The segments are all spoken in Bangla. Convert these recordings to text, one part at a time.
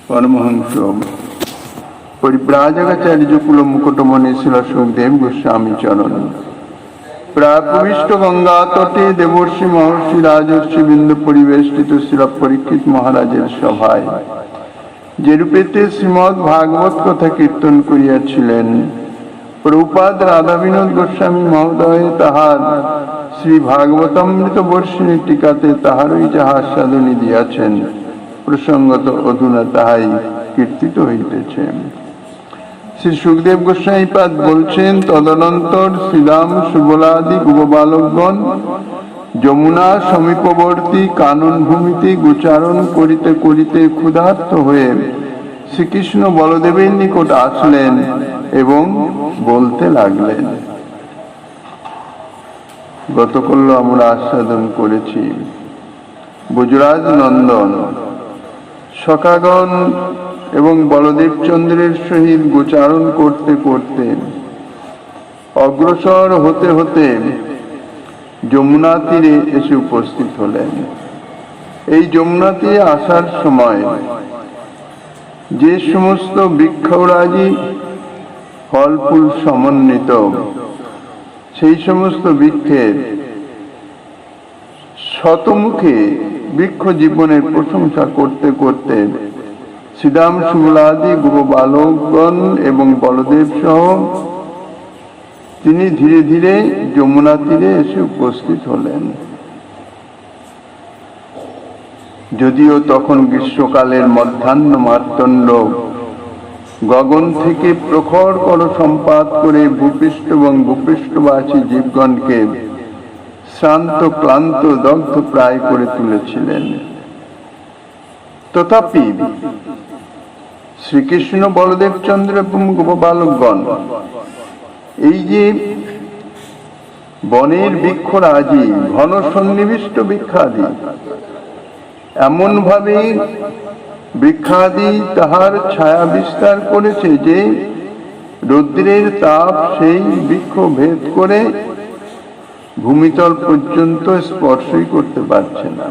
পরমহংস পরিব্রাজকাচার্য কুল মুকুটমণি শিল সুখদেব গোস্বামী চরণ। প্রাপবিষ্ট গঙ্গা তটে দেবর্ষি মহর্ষি রাজর্ষি বিন্দু পরিবেষ্টিত শিল পরীক্ষিত মহারাজের সভায় যে রূপেতে শ্রীমদ ভাগবত কথা কীর্তন করিয়াছিলেন, প্রভুপাদ রাধা বিনোদ গোস্বামী মহোদয় তাহার শ্রী ভাগবতামৃত বর্ষিণী টিকাতে তাহারই যাহা আস্বাদনী দিয়াছেন, প্রসঙ্গত অধুনা তাহাই কীর্তিত হইতেছে। শ্রী সুখদেব গোস্বামীপাদ বলছেন, তদনন্তর শ্রীরাম সুবলাদি গোপবালকগণ যমুনা সমীপবর্তী কানন ভূমিতে গোচারণ করিতে করিতে ক্ষুধার্ত হয়ে শ্রীকৃষ্ণ বলদেবের নিকট আসলেন এবং বলতে লাগলেন। গতকাল আমরা আস্বাদন করেছি ব্রজরাজ নন্দন সখাগণ এবং বলদেব চন্দ্রের সহিত গোচারণ করতে করতে অগ্রসর হতে হতে যমুনা তীরে এসে উপস্থিত হলেন। এই যমুনা তীরে আসার সময় যে সমস্ত বৃক্ষরাজি ফল ফুল সমন্বিত, সেই সমস্ত বৃক্ষের শতমুখে বৃক্ষ জীবনের প্রশংসা করতে করতে শ্রীরাম সুবলাদি গোপবালকগণ এবং বলদেব সহ তিনি ধীরে ধীরে যমুনা তীরে এসে উপস্থিত হলেন। যদিও তখন গ্রীষ্মকালের মধ্যাহ্ন মার্তণ্ড গগন থেকে প্রখর কর সম্পাত করে ভূপৃষ্ঠ এবং ভূপৃষ্ঠবাসী জীবগণকে শ্রান্ত ক্লান্ত দগ্ধ প্রায় করে তুলেছিলেন, তথাপি শ্রীকৃষ্ণ বলদেব চন্দ্র এবং গোপবালকগণ এই যে বনের বৃক্ষরাজি ঘন সন্নিবিষ্ট বৃক্ষাদি এমন ভাবে বৃক্ষাদি তাহার ছায়া বিস্তার করেছে যে রৌদ্রের তাপ সেই বৃক্ষ ভেদ করে ভূমিতল পর্যন্ত স্পর্শই করতে পারছে না।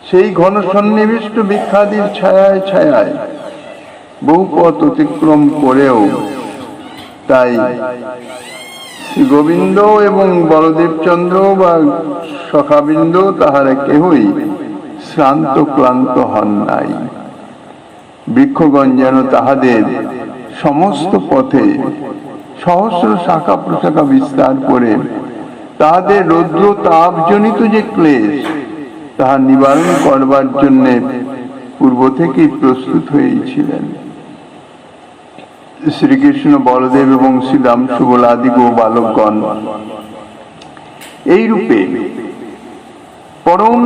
সেই ঘন সন্নিবিষ্ট বৃক্ষাদির ছায়ায় ছায়ায় বহু পথ অতিক্রম করেও তাই শ্রী গোবিন্দ এবং বলদেব চন্দ্র বা সখাবৃন্দ তাহারা কেহই শ্রান্ত ক্লান্ত হন নাই। বৃক্ষগণ যেন তাহাদের সমস্ত পথে সহস্র শাখা প্রশাখা বিস্তার করে তাহাদের রৌদ্র তাপজনিত যে ক্লেশ তাহা নিবারণ করবার জন্য পূর্ব থেকেই প্রস্তুত হয়েছিলেন। শ্রীকৃষ্ণ বলদেব এবং শ্রীরাম সুবলাদি গোবালকগণ এই রূপে পরম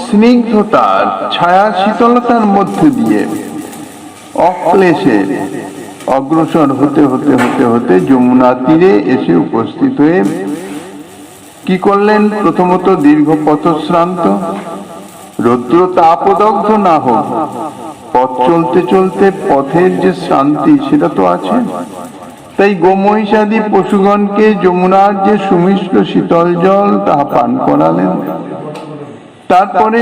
স্নিগ্ধতার ছায়া শীতলতার মধ্যে দিয়ে অক্লেশে অগ্রসর হতে হতে হতে হতে যমুনা তীরে এসে উপস্থিত হয়ে কি করলেন? প্রথমত দীর্ঘ পথশ্রান্ত, রৌদ্র তাপদগ্ধ না হোক, পথ চলতে চলতে পথের যে শান্তি সেটা তো আছে, তাই গোমহিষাদি পশুগণকে যমুনার যে সুমিষ্ট শীতল জল তাহা পান করালেন। তারপরে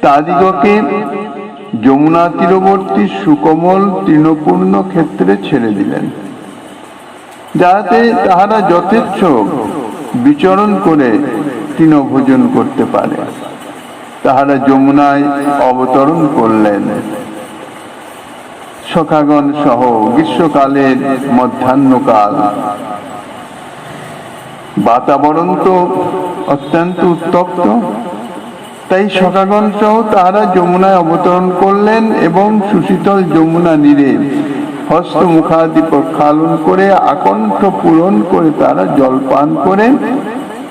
তাদিগকে যমুনা তীরবর্তী সুকোমল তৃণপূর্ণ ক্ষেত্রে ছেড়ে দিলেন, যাতে তাহারা যথেচ্ছ বিচরণ করে তৃণভোজন করতে পারে। তাহারা যমুনায় অবতরণ করলেন সখাগণ সহ। গ্রীষ্মকালের মধ্যাহ্নকাল, বাতাবরণ তো অত্যন্ত উত্তপ্ত, তাই সখাগণ সহ তাহারা যমুনায় অবতরণ করলেন এবং সুশীতল যমুনা নীরে হস্ত মুখাদি প্রক্ষালন করে আকণ্ঠ পূরণ করে তারা জলপান করে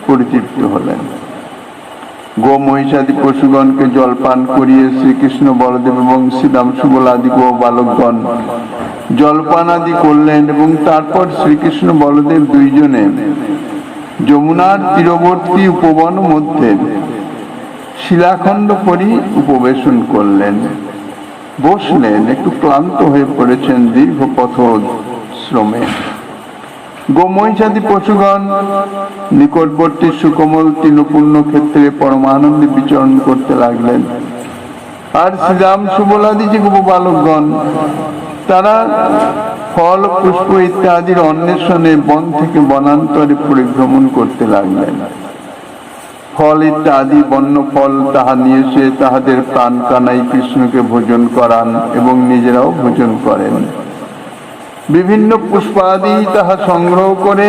পরিতৃপ্ত হলেন। গোমহিষাদি পশুগণকে জলপান করিয়ে শ্রীকৃষ্ণ বলদেব এবং শ্রীরাম সুবলাদি গোবালকগণ জলপান আদি করলেন এবং তারপর শ্রীকৃষ্ণ বলদেব দুইজনে যমুনার তীরবর্তী উপবন মধ্যে শিলাখণ্ড পরি উপবেশন করলেন, বসলেন। একটু ক্লান্ত হয়ে পড়েছেন দীর্ঘ পথ শ্রমে। গোমহিষাদি পশুগণ নিকটবর্তী সুকোমল তৃণপূর্ণ ক্ষেত্রে পরমানন্দে বিচরণ করতে লাগলেন। আর শ্রীরাম সুবলাদি যে গোপবালকগণ তারা ফল পুষ্প ইত্যাদির অন্বেষণে বন থেকে বনান্তরে পরিভ্রমণ করতে লাগলেন। ফল ইত্যাদি বন্য ফল তাহা নিয়ে এসে তাহাদের প্রাণ কানাই কৃষ্ণকে ভোজন করান এবং নিজেরাও ভোজন করেন। বিভিন্ন পুষ্পাদি তাহা সংগ্রহ করে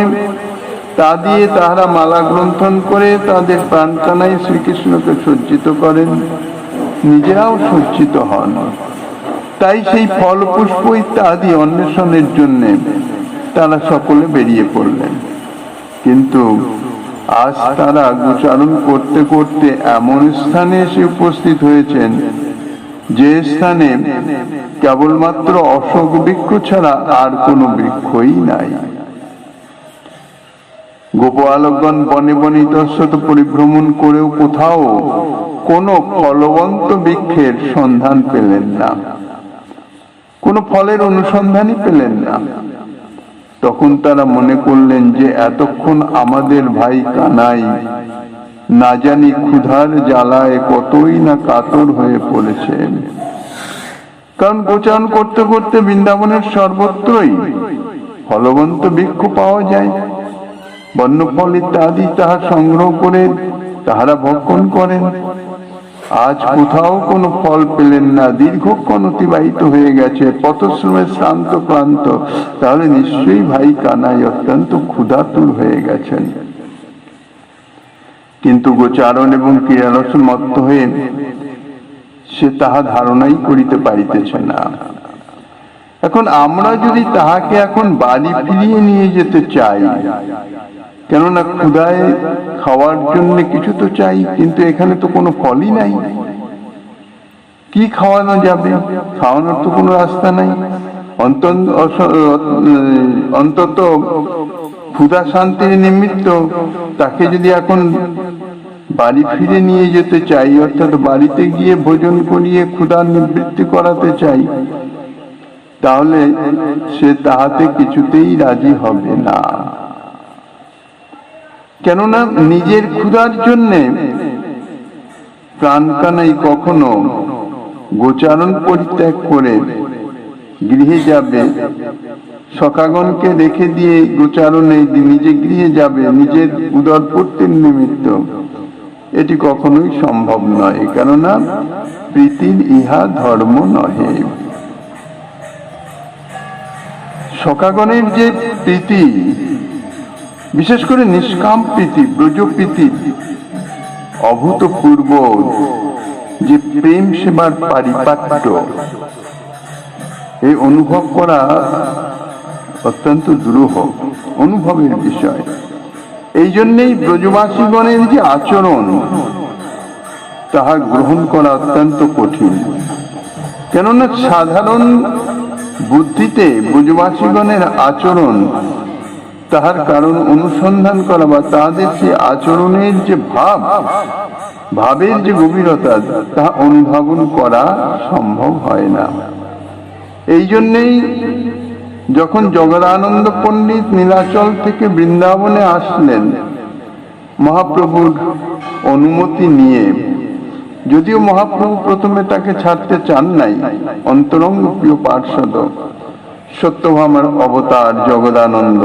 তা দিয়ে তাহারা মালা গ্রন্থন করে তাদের প্রাণ কানাই শ্রীকৃষ্ণকে সজ্জিত করেন, নিজেরাও সজ্জিত হন। তাই সেই ফল পুষ্প ইত্যাদি অন্বেষণের জন্য তারা সকলে বেরিয়ে পড়লেন। কিন্তু আজ তারা গোচারণ করতে করতে এমন স্থানে এসে উপস্থিত হয়েছেন যে স্থানে কেবলমাত্র অশোক বৃক্ষ ছাড়া আর কোনো বৃক্ষই নাই। গোপালকগণ বনে বনে ইতস্তত পরিভ্রমণ করেও কোথাও কোনো ফলবন্ত বৃক্ষের সন্ধান পেলেন না, কোনো ফলের অনুসন্ধানই পেলেন না। তখন তারা মনে করলেন যে এতক্ষণ আমাদের ভাই কানাই না জানি ক্ষুধার জ্বালায় কতই না কাতর হয়ে পড়েছেন। কারণ গোচারণ করতে করতে বৃন্দাবনের সর্বত্রই ফলবন্ত বৃক্ষ পাওয়া যায়, বন্যফল ইত্যাদি তাহা সংগ্রহ করে তাহারা ভক্ষণ করেন। আজ কোথাও কোনো ফল পেলেন না, দীর্ঘক্ষণ অতিবাহিত হয়ে গেছে, পথশ্রমে শ্রান্ত ক্লান্ত। তাহলে নিশ্চয়ই ভাই কানাই অত্যন্ত ক্ষুধাতুর হয়ে গেছেন। কিন্তু গোচারণ এবং ক্রীড়ারস মত্ত হয়ে সে তাহা ধারণাই করিতে পারিতেছে না। এখন আমরা যদি তাহাকে এখন বাড়ি ফিরিয়ে নিয়ে যেতে চাই, কেননা ক্ষুধায় খাওয়ার জন্য কিছু তো চাই, কিন্তু এখানে তো কোনো ফলই নাই, কি খাওয়ানো যাবে? খাওয়ানোর তো কোনো রাস্তা নাই। অন্তত ক্ষুধা শান্তির নিমিত্ত তাকে যদি এখন বাড়ি ফিরে নিয়ে যেতে চাই, অর্থাৎ বাড়িতে গিয়ে ভোজন করিয়ে ক্ষুধা নিবৃত্তি করাতে চাই, তাহলে সে তাহাতে কিছুতেই রাজি হবে না। কেননা নিজের ক্ষুধার জন্যে প্রাণ কানাই কখনো গোচারণ পরিত্যাগ করে গৃহে যাবে, সখাগণকে রেখে দিয়ে গোচারণে নিজে গৃহে যাবে নিজের উদরপূর্তির নিমিত্ত, এটি কখনোই সম্ভব নয়। কেননা প্রীতির ইহা ধর্ম নহে। সখাগণের যে প্রীতি, বিশেষ করে নিষ্কাম প্রীতি, ব্রজ প্রীতি, অভূতপূর্ব যে প্রেম সেবার পারিপাট্য, এই অনুভব করা অত্যন্ত দুরূহ অনুভবের বিষয়। এই জন্যেই ব্রজবাসীগণের যে আচরণ তাহা গ্রহণ করা অত্যন্ত কঠিন। কেননা সাধারণ বুদ্ধিতে ব্রজবাসীগণের আচরণ, তাহার কারণ অনুসন্ধান করা বা তাদের যে আচরণের যে ভাবের যে গভীরতা, তাহা অনুধাবন করা সম্ভব হয় না। এই জন্যেই যখন জগদানন্দ পণ্ডিত নীলাচল থেকে বৃন্দাবনে আসলেন মহাপ্রভুর অনুমতি নিয়ে, যদিও মহাপ্রভু প্রথমে তাকে ছাড়তে চান নাই, অন্তরঙ্গ প্রিয় পার্ষদ সত্যভামার অবতার জগদানন্দ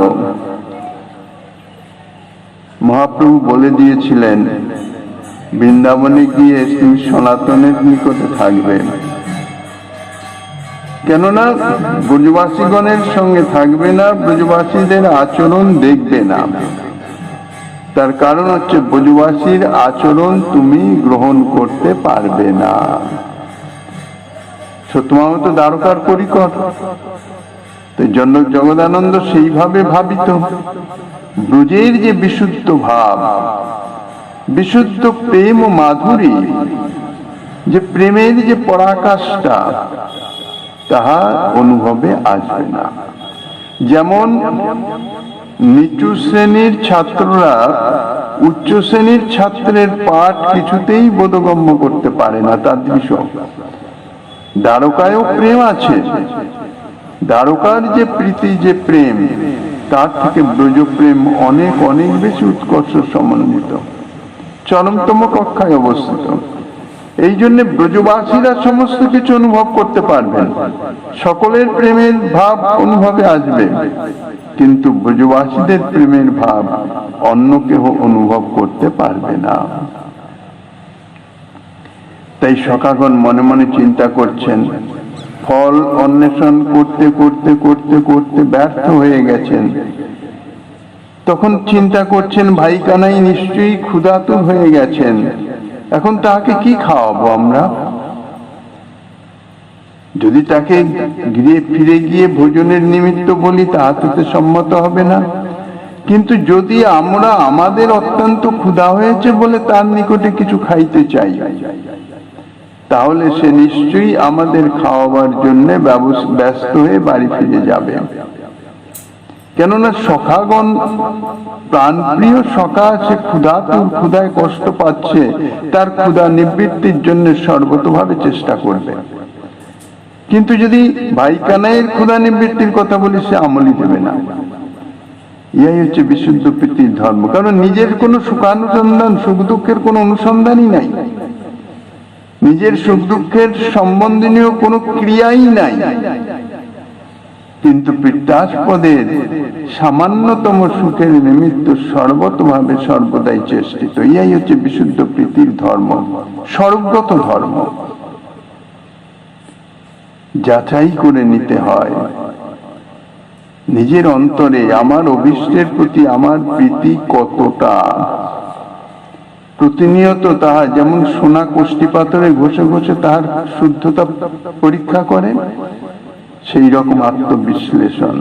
মহাপ্রভু বলে দিয়েছিলেন বৃন্দাবনে গিয়ে তুমি সনাতনের নিকটে থাকবে, কেননা ব্রজবাসীগণের সঙ্গে থাকবে না, ব্রজবাসীদের আচরণ দেখবে না। তার কারণ হচ্ছে ব্রজবাসীর আচরণ তুমি গ্রহণ করতে পারবে না। সত্যভামা তো দ্বারকার পরিকর, জগদানন্দ সেইভাবে ভাবিত ব্রজের যে বিশুদ্ধ ভাব, বিশুদ্ধ প্রেম ও মাধুরী, যে প্রেমের যে পরাকাষ্ঠা, তাহা অনুভবে আসবে না। যেমন নিচু শ্রেণীর ছাত্ররা উচ্চ শ্রেণীর ছাত্রের পাঠ কিছুতেই বোধগম্য করতে পারে না, তার বিষয়। দ্বারকায়ও প্রেম আছে, দ্বারকার যে প্রীতি, যে প্রেম, তার থেকে ব্রজ প্রেম অনেক অনেক বেশি উৎকর্ষ সমন্বিত, চরমতম কক্ষায় অবস্থিত। এই জন্য ব্রজবাসীরা সমস্ত কিছু অনুভব করতে পারবেন, সকলের প্রেমের ভাব অনুভবে আসবে, কিন্তু ব্রজবাসীদের প্রেমের ভাব অন্য কেউ অনুভব করতে পারবে না। তাই সখাগণ মনে মনে চিন্তা করছেন, ফল অন্বেষণ করতে করতে করতে করতে ব্যর্থ হয়ে গেছেন। তখন চিন্তা করছেন, ভাই কানাই নিশ্চয়ই ক্ষুধাতুর হয়ে গেছেন, এখন তাকে কি খাওয়াবো আমরা? যদি তাকে গৃহে ফিরে গিয়ে ভোজনের নিমিত্ত বলি, তাহাতে সম্মত হবে না। কিন্তু যদি আমরা আমাদের অত্যন্ত ক্ষুধা হয়েছে বলে তার নিকটে কিছু খাইতে চাই, তাহলে সে নিশ্চয়ই আমাদের খাওয়াবার জন্য ব্যস্ত হয়ে বাড়ি ফিরে যাবে। কেননা সখাগণ প্রাণপ্রিয় সখা, সে ক্ষুধায় কষ্ট পাচ্ছে, তার ক্ষুধা নিবৃত্তির জন্য সর্বতভাবে চেষ্টা করবে। কিন্তু যদি ভাই কানাইয়ের ক্ষুধা নিবৃত্তির কথা বলি, সে আমলই দেবে না। ইহাই হচ্ছে বিশুদ্ধ প্রীতির ধর্ম। কারণ নিজের কোনো সুখানুসন্ধান, সুখ দুঃখের কোনো অনুসন্ধানই নাই, নিজের সুখ দুঃখের সম্বন্ধনীয় কোনো ক্রিয়াই নাই, কিন্তু পিত্তাস্পদের সামান্যতম সুখের নিমিত্ত সর্বতভাবে সর্বদাই চেষ্টিত। ইহাই হচ্ছে বিশুদ্ধ প্রীতির ধর্ম, স্বর্গত ধর্ম। যাচাই করে নিতে হয় নিজের অন্তরে আমার অভীষ্টের প্রতি আমার প্রীতি কতটা। প্রতিনিয়ত তাহা যেমন সোনা কষ্টি পাথরে ঘষে ঘষে তাহার শুদ্ধতা পরীক্ষা করে, সেই রকম আত্মবিশ্লেষণ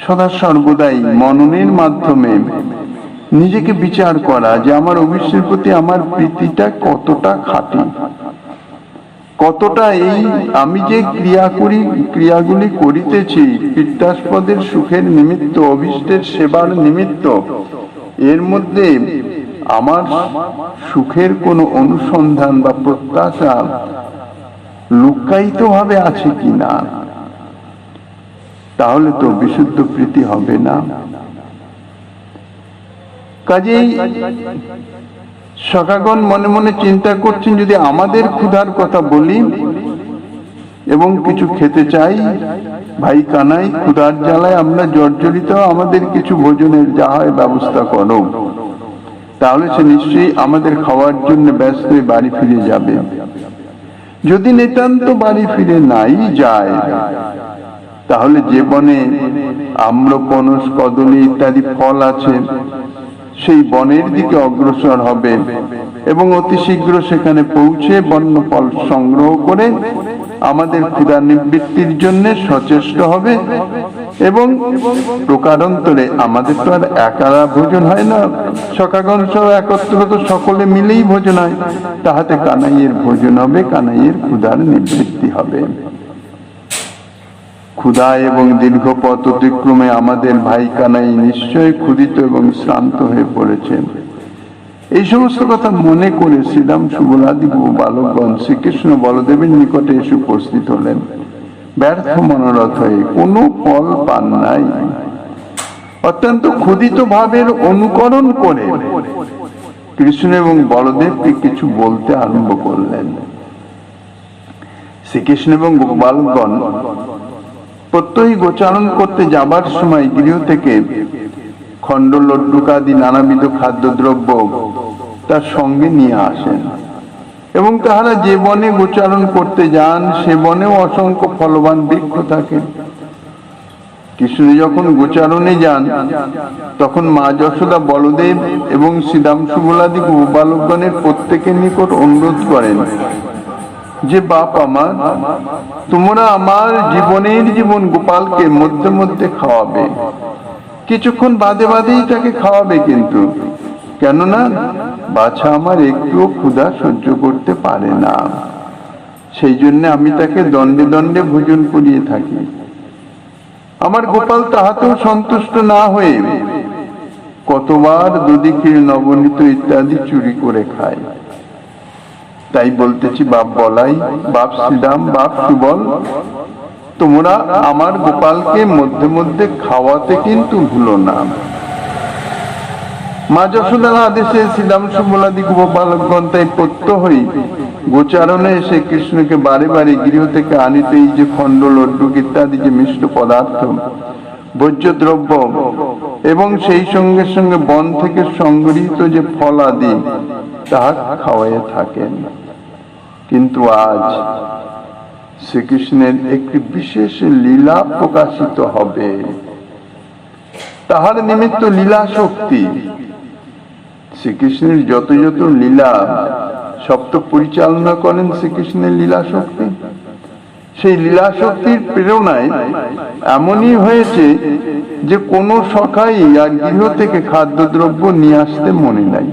সদা সর্বদাই মননের মাধ্যমে নিজেকে বিচার করা, যে আমার অভীষ্টের প্রতি আমার প্রীতিটা কতটা খাঁটি, কতটা এই আমি যে ক্রিয়াগুলি করিতেছি পিত্তাস্পদের সুখের নিমিত্ত, অভীষ্টের সেবার নিমিত্ত, এর মধ্যে আমার সুখের কোনো অনুসন্ধান বা প্রত্যাশা লুকায়িত ভাবে আছে কিনা, তাহলে তো বিশুদ্ধ প্রীতি হবে না। কাজেই সখাগণ মনে মনে চিন্তা করছেন, যদি আমাদের ক্ষুধার কথা বলি এবং কিছু খেতে চাই, ভাই কানাই ক্ষুধার জ্বালায় আমরা জর্জরিত, আমাদের কিছু ভোজনের যা হয় ব্যবস্থা করো, তাহলে সে নিশ্চয়ই আমাদের খাওয়ার জন্য ব্যস্ত হয়ে বাড়ি ফিরে যাবে। যদি নিতান্ত বাড়ি ফিরে নাই যায়, তাহলে যে বনে আম্র, পনস, কদলী ইত্যাদি ফল আছে, সেই বনের দিকে অগ্রসর হবে এবং অতি শীঘ্র সেখানে পৌঁছে বন্য ফল সংগ্রহ করে আমাদের ক্ষুধা নিবৃত্তির জন্য সচেষ্ট হবে। এবং প্রকারান্তরে আমাদের তো আর একারা ভোজন হয় না, সখাগণ সহ একত্রত সকলে মিলেই ভোজন হয়, তাহাতে কানাইয়ের ভোজন হবে, কানাইয়ের ক্ষুধার নিবৃত্তি হবে। ক্ষুধা এবং দীর্ঘ পথ অতিক্রমে আমাদের ভাই কানাই নিশ্চয় ক্ষুধিত এবং শ্রান্ত হয়ে পড়েছেন। এই সমস্ত কথা মনে করে শ্রীরাম সুবলাদি বালকগণ শ্রীকৃষ্ণ বলদেবের নিকটে এসে উপস্থিত হলেন, ব্যর্থ মনোরথ হয়ে, কোনো ফল পান নাই। অত্যন্ত ক্ষুধিত ভাবের অনুকরণ করে কৃষ্ণ এবং বলদেবকে কিছু বলতে আরম্ভ করলেন। শ্রীকৃষ্ণ এবং বালকগণ প্রত্যহী গোচারণ করতে যাবার সময় গৃহ থেকে খণ্ড, লড্ডুকাদি নানাবিধ খাদ্যদ্রব্য তার সঙ্গে নিয়ে আসেন এবং তাহারা যে বনে গোচারণ করতে যান সে বনেও অসংখ্য ফলবান বৃক্ষ থাকে। কৃষ্ণ যখন গোচারণে যান তখন মা যশোদা, বলদেব এবং শ্রীরাম সুবলাদি বালকগণের প্রত্যেকের নিকট অনুরোধ করেন যে বাপ আমার, তোমরা আমার জীবন গোপালকে মধ্যে মধ্যে খাওয়াবে, কিছুক্ষণ বাদে বাদেই তাকে খাওয়াবে, কিন্তু কেননা বাছা আমার একটুও ক্ষুধা সহ্য করতে পারে না, সেই জন্য আমি তাকে দণ্ডে দণ্ডে ভোজন করিয়ে থাকি। আমার গোপাল তাহাতেও সন্তুষ্ট না হয়ে কতবার দুদিকের নবনীত ইত্যাদি চুরি করে খায়। তাই বলতেছি বাপ বলাই, বাপ শ্রীরাম, বাপ সুবল, তোমরা আমার গোপালকে মধ্যে মধ্যে খাওয়াতে কিন্তু ভুলো না। মা যশোদার আদেশে শ্রীরাম সুবলাদি গোপালগণ তাই প্রত্যহই গোচারণে এসে কৃষ্ণকে বারে বারে গৃহ থেকে আনিতে এই যে খণ্ড লড্ডু ইত্যাদি যে মিষ্ট পদার্থ ভোজ্য দ্রব্য এবং সেই সঙ্গে সঙ্গে বন থেকে সংগৃহীত যে ফল আদি তাহা খাওয়াইয়া থাকেন। কিন্তু আজ শ্রীকৃষ্ণের একটি বিশেষ লীলা প্রকাশিত হবে, তাহার নিমিত্ত লীলা শক্তি। শ্রীকৃষ্ণের যত যত লীলা সব তো পরিচালনা করেন শ্রীকৃষ্ণের লীলা শক্তি। সেই লীলা শক্তির প্রেরণায় এমনই হয়েছে যে কোনো সখাই আর গৃহ থেকে খাদ্যদ্রব্য নিয়ে আসতে মনে নাই,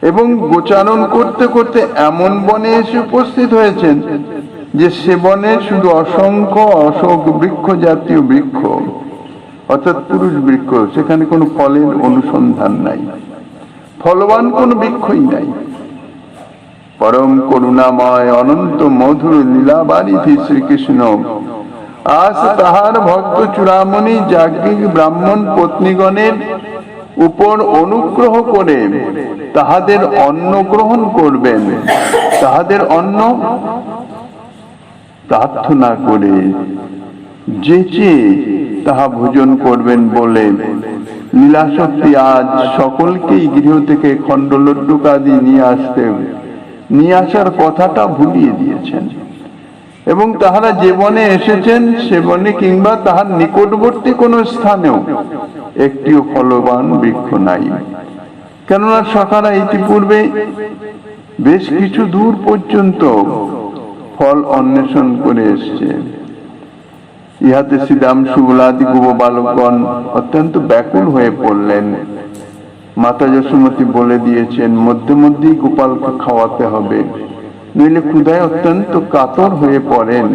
এবং গোচারণ করতে করতে এমন বনে এসে উপস্থিত হয়েছেন যে সে বনে শুধু অসংখ্য অশোক বৃক্ষ জাতীয় বৃক্ষ, অর্থাৎ পুরুষ বৃক্ষ, সেখানে কোনো ফলের অনুসন্ধান নাই, ফলবান কোনো বৃক্ষই নাই। পরম করুণাময় অনন্ত মধুর লীলাবারিধি শ্রীকৃষ্ণ আজ তাহার ভক্ত চূড়ামণি যাজ্ঞিক ব্রাহ্মণ পত্নীগণের উপর অনুগ্রহ করে তাহাদের অন্ন গ্রহণ করবেন, তাহাদের অন্ন প্রার্থনা করে যেচে তাহা ভোজন করবেন বলে লীলাশক্তি আজ সকলকেই গৃহ থেকে খণ্ড লড্ডুকাদি নিয়ে আসার কথাটা ভুলিয়ে দিয়েছেন। এবং তাহারা যে বনে এসেছেন সে বনে কিংবা তাহার নিকটবর্তী কোনো স্থানেও একটিও ফলবান বৃক্ষ নাই, কেননা সখারা ইতিপূর্বে বেশ কিছু দূর পর্যন্ত ফল অন্বেষণ করে এসছে। ইহাতে শ্রীরাম সুবলাদি গোপবালকগণ অত্যন্ত ব্যাকুল হয়ে পড়লেন। মাতা যশোমতী বলে দিয়েছেন মধ্যে মধ্যেই গোপালকে খাওয়াতে হবে, নইলে ক্ষুধায় অত্যন্ত কাতর হয়ে পড়েন।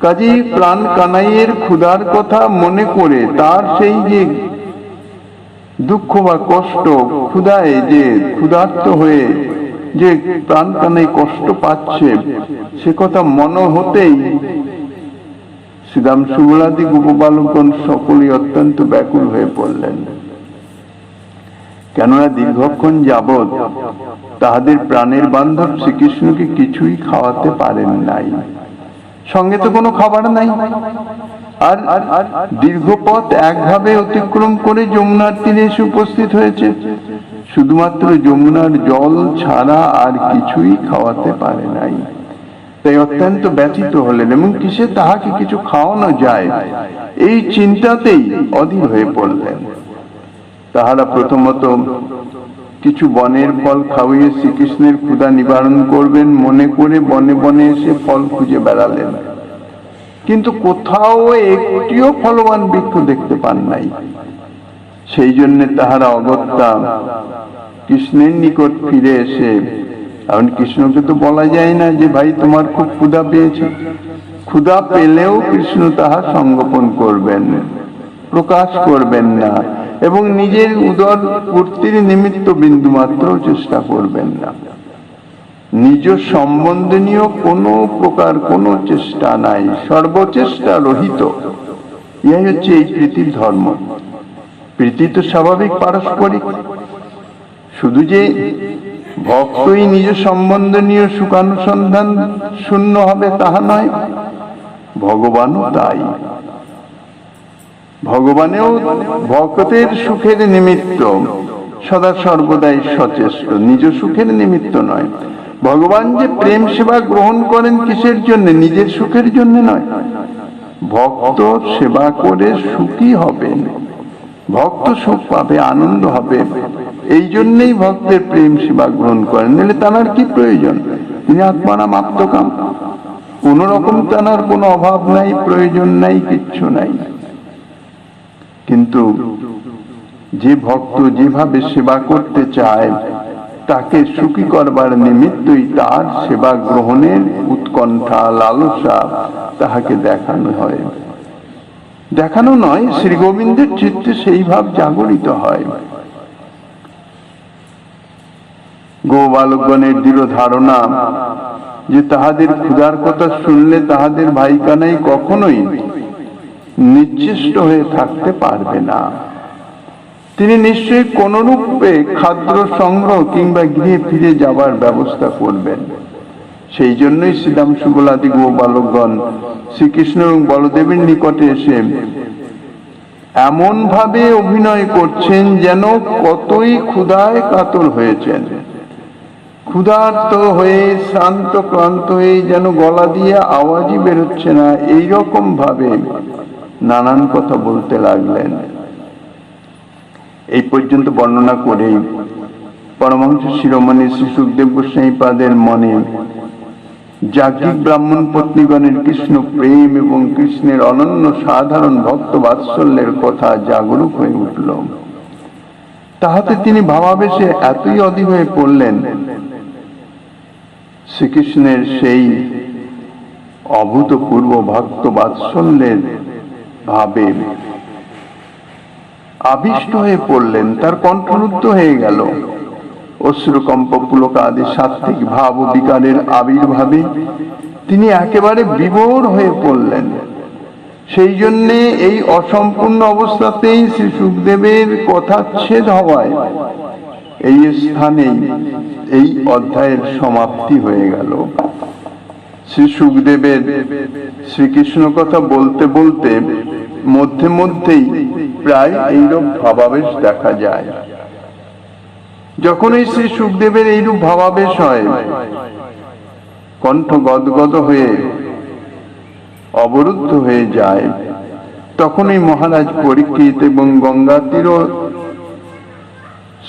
কাজেই প্রাণ কানাইয়ের ক্ষুধার কথা মনে করে তার সেই যে দুঃখ বা কষ্ট, ক্ষুধায় যে ক্ষুধার্ত হয়ে যে প্রাণ কানাই কষ্ট পাচ্ছে, সে কথা মনে হতেই শ্রীরাম সুবলাদি গোপবালকগণ সকলেই অত্যন্ত ব্যাকুল হয়ে পড়লেন। কেননা দীর্ঘক্ষণ যাবৎ তাহাদের প্রাণের বান্ধব শ্রীকৃষ্ণকে কিছুই খাওয়াতে পারেন নাই, সঙ্গে তো কোনো খাবার নাই। আর দীর্ঘ পথ একভাবে অতিক্রম করে যমুনার তীরে এসে উপস্থিত হয়েছে, শুধুমাত্র যমুনার জল ছাড়া আর কিছুই খাওয়াতে পারে নাই। তাই অত্যন্ত ব্যথিত হলেন এবং কিসে তাহাকে কিছু খাওয়ানো যায় এই চিন্তাতেই অধীর হয়ে পড়লেন। তাহারা প্রথমত কিছু বনের ফল খাওয়িয়ে শ্রীকৃষ্ণের ক্ষুধা নিবারণ করবেন মনে করে বনে বনে এসে ফল খুঁজে বেড়ালেন, কিন্তু কোথাও একটিও ফলবান বৃক্ষ দেখতে পান নাই। সেই জন্য তাহারা অগত্যা কৃষ্ণের নিকট ফিরে এসে, এখন কৃষ্ণকে তো বলা যায় না যে ভাই তোমার খুব ক্ষুধা পেয়েছে, ক্ষুধা পেলেও কৃষ্ণ তাহা সংগোপন করবেন, প্রকাশ করবেন না, এবং নিজের উদর পূর্তির নিমিত্ত বিন্দু মাত্র চেষ্টা করবেন না। নিজ সম্বন্ধনীয় কোনো প্রকার কোনো চেষ্টা নাই, সর্বচেষ্টা রহিত। ইহাই হচ্ছে এই প্রীতির ধর্ম। প্রীতি তো স্বাভাবিক পারস্পরিক, শুধু যে ভক্তই নিজ সম্বন্ধনীয় সুখানুসন্ধান শূন্য হবে তাহা নয়, ভগবানও তাই। ভগবানেও ভক্তের সুখের নিমিত্ত সদা সর্বদাই সচেষ্ট, নিজ সুখের নিমিত্ত নয়। ভগবান যে প্রেম সেবা গ্রহণ করেন কিসের জন্য? নিজের সুখের জন্য নয়। ভক্ত সেবা করে সুখী হবেন, ভক্ত সুখ পাবে, আনন্দ হবে, এই জন্যই ভক্তের প্রেম সেবা গ্রহণ করেন। নাহলে তার কি প্রয়োজন? তিনি আত্মারাম আত্মকাম, কোন রকম তার কোনো অভাব নাই, প্রয়োজন নাই, কিচ্ছু নাই। কিন্তু যে ভক্ত যেভাবে সেবা করতে চায় তাকে সুখী করবার নিমিত্তই তার সেবা গ্রহণের উৎকণ্ঠা, লালসা তাহাকে দেখানো হয়, দেখানো নয়, শ্রী গোবিন্দের চিত্তে সেই ভাব জাগরিত হয়। গোবালকগণের দৃঢ় ধারণা যে তাহাদের ক্ষুধার কথা শুনলে তাহাদের ভাই কানাই কখনোই নিশ্চেষ্ট হয়ে থাকতে পারবে না, তিনি নিশ্চয়ই কোন রূপে খাদ্য সংগ্রহ কিংবা গৃহে ফিরে যাবার ব্যবস্থা করবেন। সেই জন্যই শ্রীদাম সুবলাদি গোপালকগণ শ্রীকৃষ্ণ এবং বলদেবের নিকটে এসে এমন ভাবে অভিনয় করছেন যেন কতই ক্ষুধায় কাতর হয়েছেন, ক্ষুধার্ত হয়ে শ্রান্ত ক্লান্ত হয়ে যেন গলা দিয়ে আওয়াজই বেরোচ্ছে না, এইরকম ভাবে নানান কথা বলতে লাগলেন। এই পর্যন্ত বর্ণনা করেই পরমহংস শিরোমণি শ্রী সুখদেব গোস্বামী পাদের মনে যাজ্ঞিক ব্রাহ্মণ পত্নীগণের কৃষ্ণ প্রেম এবং কৃষ্ণের অনন্য সাধারণ ভক্ত বাৎসল্যের কথা জাগরুক হয়ে উঠল। তাহাতে তিনি ভাবাবেশে এতই অধীর হয়ে পড়লেন, শ্রীকৃষ্ণের সেই অভূতপূর্ব ভক্ত বাৎসল্যের ভাবে আবিষ্ট হয়ে পড়লেন। তার কণ্ঠরুদ্ধ হয়ে গেল। অশ্রুকম্প পুলক আদি সাত্ত্বিক ভাব ও বিকারের আবির্ভাবে তিনি একেবারে বিভোর হয়ে পড়লেন। সেই জন্যে এই অসম্পূর্ণ অবস্থাতেই শ্রী সুখদেবের কথাচ্ছেদ হওয়ায় এই স্থানেই এই অধ্যায়ের সমাপ্তি হয়ে গেল। শ্রী সুখদেবের শ্রীকৃষ্ণ কথা বলতে বলতে মধ্যে মধ্যেই প্রায় এইরূপ ভাবাবেশ দেখা যায়। যখন এই শ্রী সুখদেবের এইরূপ ভাবাবেশ হয়, কণ্ঠ গদগদ হয়ে অবরুদ্ধ হয়ে যায়, তখন এই মহারাজ পরীক্ষিত এবং গঙ্গা তীর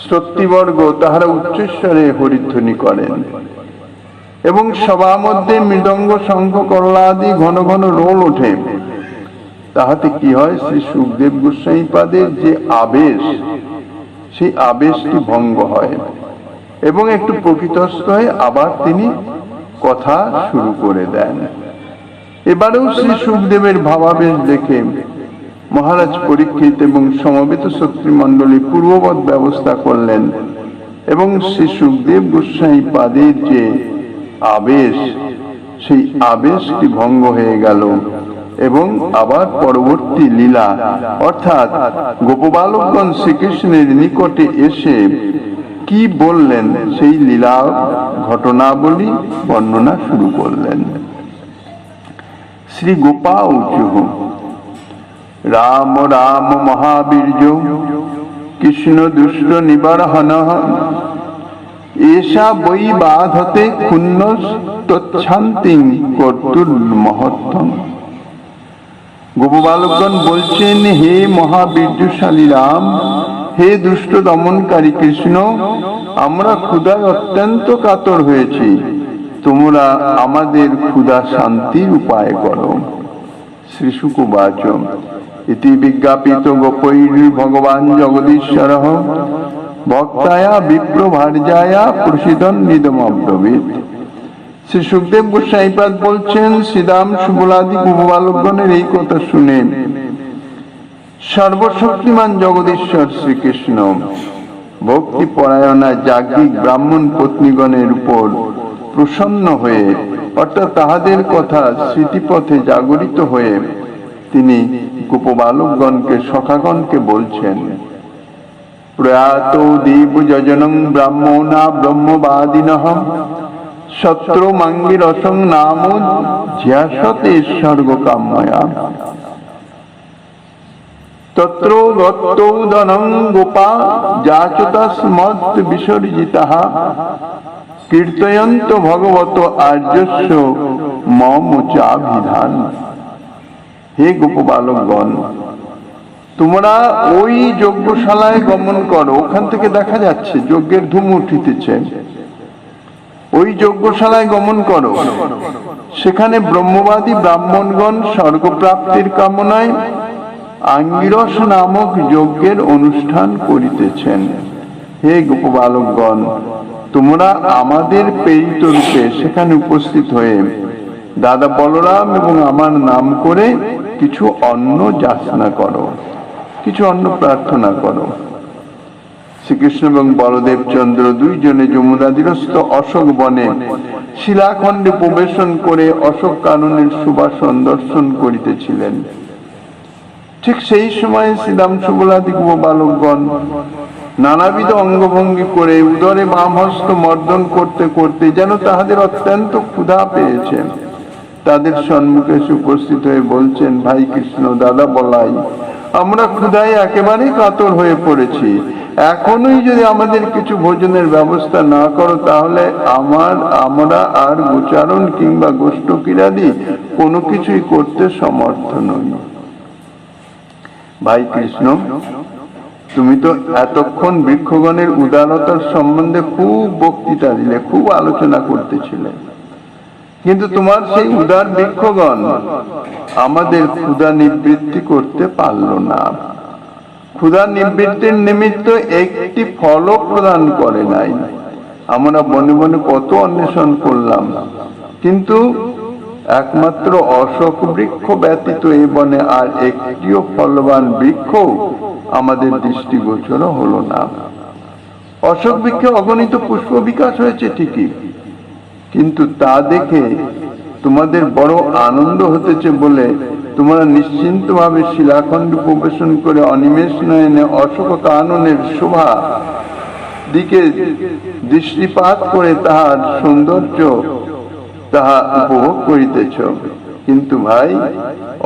শ্রোতৃবর্গ তাহারা উচ্চস্বরে হরিধ্বনি করেন এবং সভা মধ্যে মৃদঙ্গ শঙ্খ করলাদি ঘন ঘন রোল ওঠে। তাহাতে কি হয়, শ্রী সুখদেব গোস্বামী পাদের যে আবেশ, সেই আবেশটি ভঙ্গ হয় এবং একটু প্রকৃতস্থ হয়ে আবার তিনি কথা শুরু করে দেন। এবারেও শ্রী সুখদেবের ভাবাবেশ দেখে মহারাজ পরীক্ষিত এবং সমবেত শত্রুমণ্ডলী পূর্ববৎ ব্যবস্থা করলেন এবং শ্রী সুখদেব গোস্বামী পাদের যে আবেশ, সেই আবেশটি ভঙ্গ হয়ে গেল এবং আবার পরবর্তী লীলা অর্থাৎ গোপবালকগণ শ্রীকৃষ্ণের নিকটে এসে কি বললেন সেই লীলা ঘটনাবলী বর্ণনা শুরু করলেন। শ্রী গোপা উচুঃ রাম রাম মহাবীর্য কৃষ্ণ দুষ্ট নিবারহন এষা বৈ বাধতে ক্ষুণ্ণ তচ্ছান্তিং কর্তুর মহত্তম। গোপবালকগণ বলছেন, হে মহাবীর্যশালী রাম, হে দুষ্ট দমনকারী কৃষ্ণ, আমরা ক্ষুধায় অত্যন্ত কাতর হয়েছি, তোমরা আমাদের ক্ষুধা শান্তির উপায় করো। শ্রী শুক উবাচ ইতি বিজ্ঞাপিত গোপৈর ভগবান জগদীশ্বরঃ ভক্তায়া বিপ্রভার্যায়া প্রসিদন নিদমব্রবীত। শ্রী সুখদেব গোস্বামীপাদ বলছেন, শ্রীদাম সুবলাদি গোপবালকগণের এই কথা শুনে সর্বশক্তিমান জগদীশ্বর শ্রীকৃষ্ণ ভক্তি পরায়ণা যাজ্ঞিক ব্রাহ্মণ পত্নীগণের উপর প্রসন্ন হয়ে অর্থাৎ তাহাদের কথা স্মৃতিপথে জাগরিত হয়ে তিনি গোপবালকগণকে সখাগণকে বলছেন, প্রয়াত দেব যজনং ব্রাহ্মণা ব্রহ্মবাদিনঃ শত্রু মাঙ্গিরসং নাম ঝ্যাসতে স্বর্গ কাম্যয়া তত্র গত্তৌদনং গোপা যাচতাস্মৎ বিসর্জিতাঃ কীর্তয়ন্ত ভগবত আর্যস্য মম চাভিধান। হে গোপবালকগণ, তোমরা ওই যজ্ঞশালায় গমন করো, ওখান থেকে দেখা যাচ্ছে যজ্ঞের ধূম উঠিতেছে, ওই যজ্ঞশালায় গমন করো, সেখানে ব্রহ্মবাদী ব্রাহ্মণগণ স্বর্গপ্রাপ্তির কামনায় আঙ্গিরস নামক যজ্ঞের অনুষ্ঠান করিতেছেন। হে গোপবালকগণ, তোমরা আমাদের প্রেরিত রূপে সেখানে উপস্থিত হয়ে দাদা বলরাম এবং আমার নাম করে কিছু অন্ন যাচনা করো, কিছু অন্ন প্রার্থনা করো। শ্রীকৃষ্ণ এবং বলদেব চন্দ্র দুইজনে যমুনাতীরস্থ অশোক বনে শিলাখণ্ডে প্রবেশন করে অশোক কাননের সুবাসন দর্শন করিতেছিলেন। ঠিক সেই সময় শ্রীরাম সুবলাদি বালকগণ নানাবিধ অঙ্গভঙ্গি করে উদরে বাম হস্ত মর্দন করতে করতে যেন তাহাদের অত্যন্ত ক্ষুধা পেয়েছে। তাদের সম্মুখে উপস্থিত হয়ে বলছেন, ভাই কৃষ্ণ, দাদা বলাই, আমরা ক্ষুধায় একেবারে কাতর হয়ে পড়েছি। এখনই যদি আমাদের কিছু ভোজনের ব্যবস্থা না করো তাহলে আমরা আর গোচারণ কিংবা গোষ্ঠ ক্রীড়াদি কোনো কিছুই করতে সমর্থ নই। ভাই কৃষ্ণ, তুমি তো এতক্ষণ বৃক্ষগণের উদারতার সম্বন্ধে খুব বক্তৃতা দিলে, খুব আলোচনা করতেছিলে, কিন্তু তোমার সেই উদার বৃক্ষগণ আমাদের ক্ষুধা নিবৃত্তি করতে পারল না। ক্ষুধা নিবৃত্তির নিমিত্ত একটি ফলও প্রদান করে নাই। আমরা বনে বনে কত অন্বেষণ করলাম, কিন্তু একমাত্র অশোক বৃক্ষ ব্যতীত এই বনে আর একটিও ফলবান বৃক্ষ আমাদের দৃষ্টিগোচর হলো না। অশোক বৃক্ষে অগণিত পুষ্প বিকাশ হয়েছে ঠিকই, কিন্তু তা দেখে তোমাদের বড় আনন্দ হতেছে বলে তোমরা নিশ্চিন্ত ভাবে শিলাখণ্ড প্রবেশন করে অনিমেষ নয়নে অশোক কাননের শোভা দিকে দৃষ্টিপাত করে তাহার সৌন্দর্য তাহা উপভোগ করিতেছ। কিন্তু ভাই,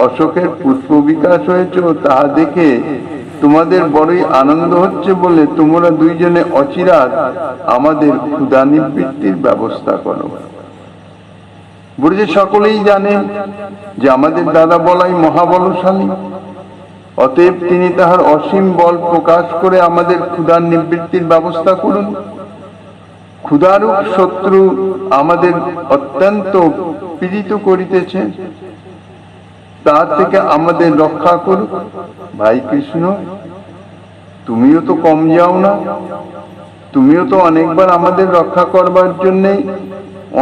অশোকের পুষ্প বিকাশ হয়েছে তাহা দেখে তোমাদের বড়ই আনন্দ হচ্ছে বলে তোমরা দুইজনে অচিরাৎ আমাদের ক্ষুধা নিবৃত্তির ব্যবস্থা করো। বুঝে সকলেই জানেন যে আমাদের দাদা বলাই মহাবলশালী, অতএব তিনি তাহার অসীম বল প্রকাশ করে আমাদের ক্ষুধার নিবৃত্তির ব্যবস্থা করুন। ক্ষুধারূপ শত্রু আমাদের অত্যন্ত পীড়িত করিতেছে, তার থেকে আমাদের রক্ষা করুক। ভাই কৃষ্ণ, তুমিও তো কম যাও না, তুমিও তো অনেকবার আমাদের রক্ষা করবার জন্য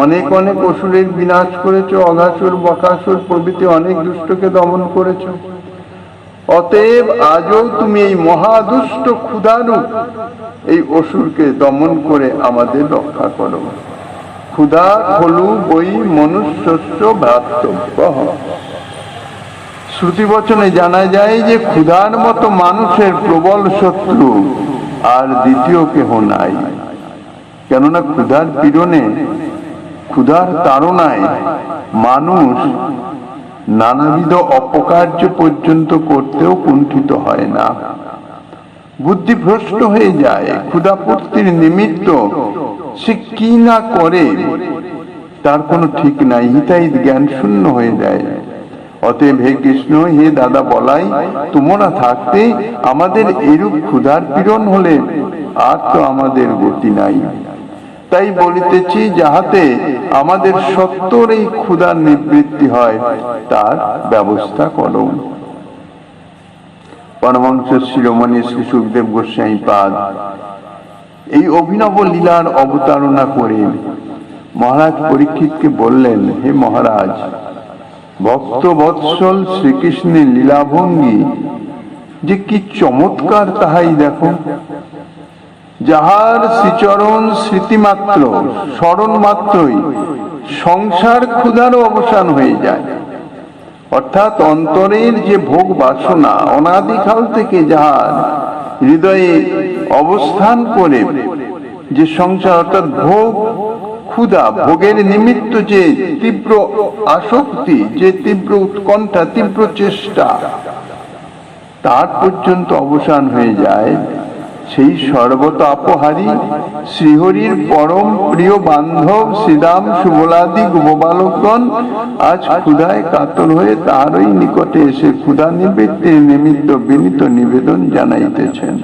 অনেক অনেক অসুরের বিনাশ করেছো, অঘাসুর বকাসুর প্রভৃতি অনেক দুষ্টকে দমন করেছো। অতএব আজও তুমি এই মহাদুষ্ট ক্ষুধারূপ এই অসুরকে দমন করে আমাদের রক্ষা করো। ক্ষুধা খলু বই মনুষ্যস্য ভ্রাতব্য। শ্রুতি বচনে জানা যায় যে ক্ষুধার মতো মানুষের প্রবল শত্রু আর দ্বিতীয় কেহ নাই। কেননা ক্ষুধার পীড়নে, ক্ষুধার তাড়নায় মানুষ নানাবিধ অপকার্য পর্যন্ত করতেও কুণ্ঠিত হয় না, বুদ্ধি ভ্রষ্ট হয়ে যায়। ক্ষুধাপূর্তির নিমিত্ত সে কি না করে তার কোনো ঠিক নাই, হিতাহিত জ্ঞান শূন্য হয়ে যায়। অতএব হে কৃষ্ণ, হে দাদা বলাই, তোমরা থাকতে আমাদের এরূপ ক্ষুধার পীড়ন হলে আর তো আমাদের গতি নাই। তাই বলিতেছি, যাহাতে আমাদের সত্তর এই ক্ষুধার নিবৃত্তি হয় তার ব্যবস্থা করো। পরমহংস শিরোমণি শ্রী সুখদেব গোস্বামী পাদ এই অভিনব লীলার অবতারণা করে মহারাজ পরীক্ষিতকে বললেন, হে মহারাজ, ভক্ত বৎসল শ্রীকৃষ্ণের লীলাভঙ্গি যে কি চমৎকার তাহাই দেখো। যাহার শ্রীচরণ স্মৃতিমাত্র, স্মরণ মাত্রই সংসার ক্ষুধারও অবসান হয়ে যায়। অর্থাৎ অন্তরের যে ভোগ বাসনা অনাদিকাল থেকে যাহার হৃদয়ে অবস্থান করে যে সংসার, অর্থাৎ ভোগ ক্ষুধা, ভোগের নিমিত্ত যে তীব্র আসক্তি, যে তীব্র উৎকণ্ঠা, তীব্র চেষ্টা, তার পর্যন্ত অবসান হয়ে যায়। সেই সর্বতাপহারী শ্রীহরির পরম প্রিয় বান্ধব শ্রীরাম সুবলাদি গোপবালকগণ আজ ক্ষুধায় কাতর হয়ে তাহারই নিকটে এসে ক্ষুধা নিবৃত্তির নিমিত্ত বিনীত নিবেদন জানাইতেছেন।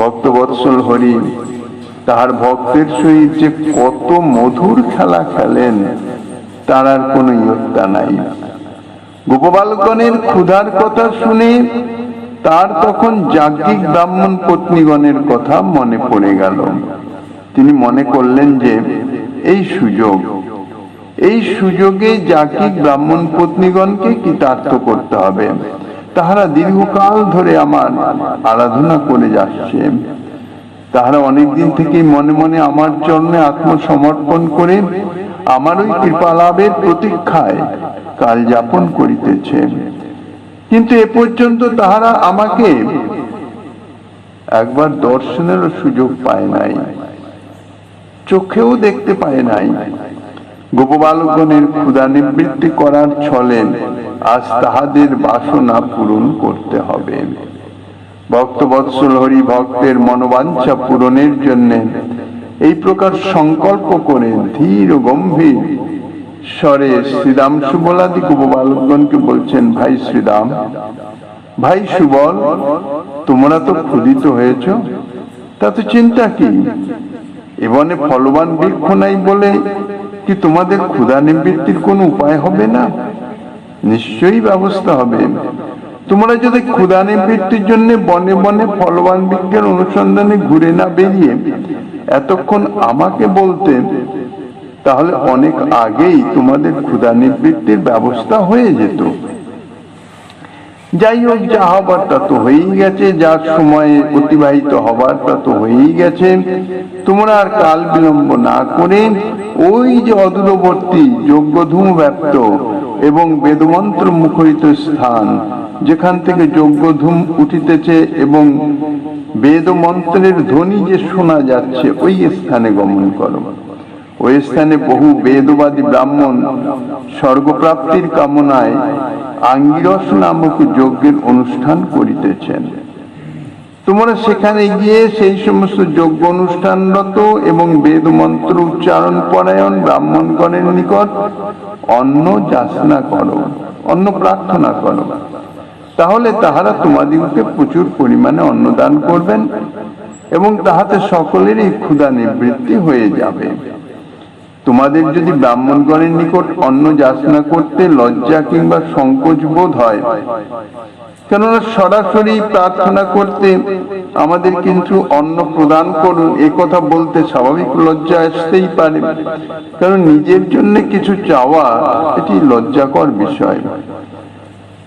ভক্তবৎসল হরি তাহার ভক্তের সহিত যে কত মধুর খেলা খেলেন তার আর কোন ইয়ত্তা নাই। গোপবালকগণের ক্ষুধার কথা শুনে তার তখন যাজ্ঞিক ব্রাহ্মণ পত্নীগণের কথা মনে পড়ে গেল। তিনি মনে করলেন যে এই সুযোগে যাজ্ঞিক ব্রাহ্মণ পত্নীগণকে কৃতার্থ করতে হবে। তাহারা দীর্ঘকাল ধরে আমার আরাধনা করে যাচ্ছে, তাহারা অনেকদিন থেকে মনে মনে আমার চরণে আত্মসমর্পণ করে আমার ওই কৃপা লাভের প্রতীক্ষায় কাল যাপন করিতেছে। কিন্তু এ পর্যন্ত তাহারা আমাকে একবার দর্শনেরও সুযোগ পায় নাই, চোখেও দেখতে পায় নাই। গোপবালকগণের ক্ষুধা নিবৃত্তি করার ছলে আজ তাহাদের বাসনা পূরণ করতে হবে। ভক্তবৎসল হরি ভক্তের মনোবাঞ্ছা পূরণের জন্য এই প্রকার সংকল্প করে ধীর ও গম্ভীর স্বরে শ্রীরাম সুবলাদি গোপবালকগণকে বলছেন, ভাই শ্রীরাম, ভাই সুবল, তোমরা তো ক্ষুধিত হয়েছ, তাতে চিন্তা কি? এবনে ফলবান বৃক্ষ নাই বলে কি তোমাদের ক্ষুধা নিবৃত্তির কোনো উপায় হবে না? নিশ্চয়ই ব্যবস্থা হবে। তোমরা যদি ক্ষুধা নিবৃত্তির জন্য বনে বনে ফলবান বৃক্ষের অনুসন্ধানে ঘুরে না বেরিয়ে এতক্ষণ আমাকে বলতে, তাহলে অনেক আগেই তোমাদের ক্ষুধা নিবৃত্তির ব্যবস্থা হয়ে যেত। যাই হোক, যা হবার তা তো হয়েই গেছে, যার সময়ে অতিবাহিত হবার তা তো হয়েই গেছে। তোমরা আর কাল বিলম্ব না করে ওই যে অদূরবর্তী যজ্ঞধূম ব্যাপ্ত এবং বেদমন্ত্র মুখরিত স্থান, যেখান থেকে যজ্ঞধূম উঠিতেছে এবং বেদ মন্ত্রের ধ্বনি যে শোনা যাচ্ছে, ওই স্থানে গমন করো। ওই স্থানে বহু বেদবাদী ব্রাহ্মণ স্বর্গপ্রাপ্তির কামনায় আঙ্গিরস নামক যজ্ঞের অনুষ্ঠান করিতেছেন। তোমরা সেখানে গিয়ে সেই সমস্ত যজ্ঞ অনুষ্ঠানরত এবং বেদ মন্ত্র উচ্চারণ পরায়ণ ব্রাহ্মণগণের নিকট অন্ন যাচনা করো, অন্ন প্রার্থনা করো। তাহলে তাহারা তোমাদিগকে প্রচুর পরিমাণে অন্নদান করবেন এবং তাহাতে সকলেরই ক্ষুধা নিবৃত্তি হয়ে যাবে। তোমাদের যদি ব্রাহ্মণগণের নিকট অন্ন যাচনা করতে লজ্জা কিংবা সংকোচ বোধ হয়, কেননা সরাসরি প্রার্থনা করতে আমাদের কিন্তু অন্ন প্রদান করুন এ কথা বলতে স্বাভাবিক লজ্জা আসতেই পারে, কারণ নিজের জন্য কিছু চাওয়া এটি লজ্জাকর বিষয়।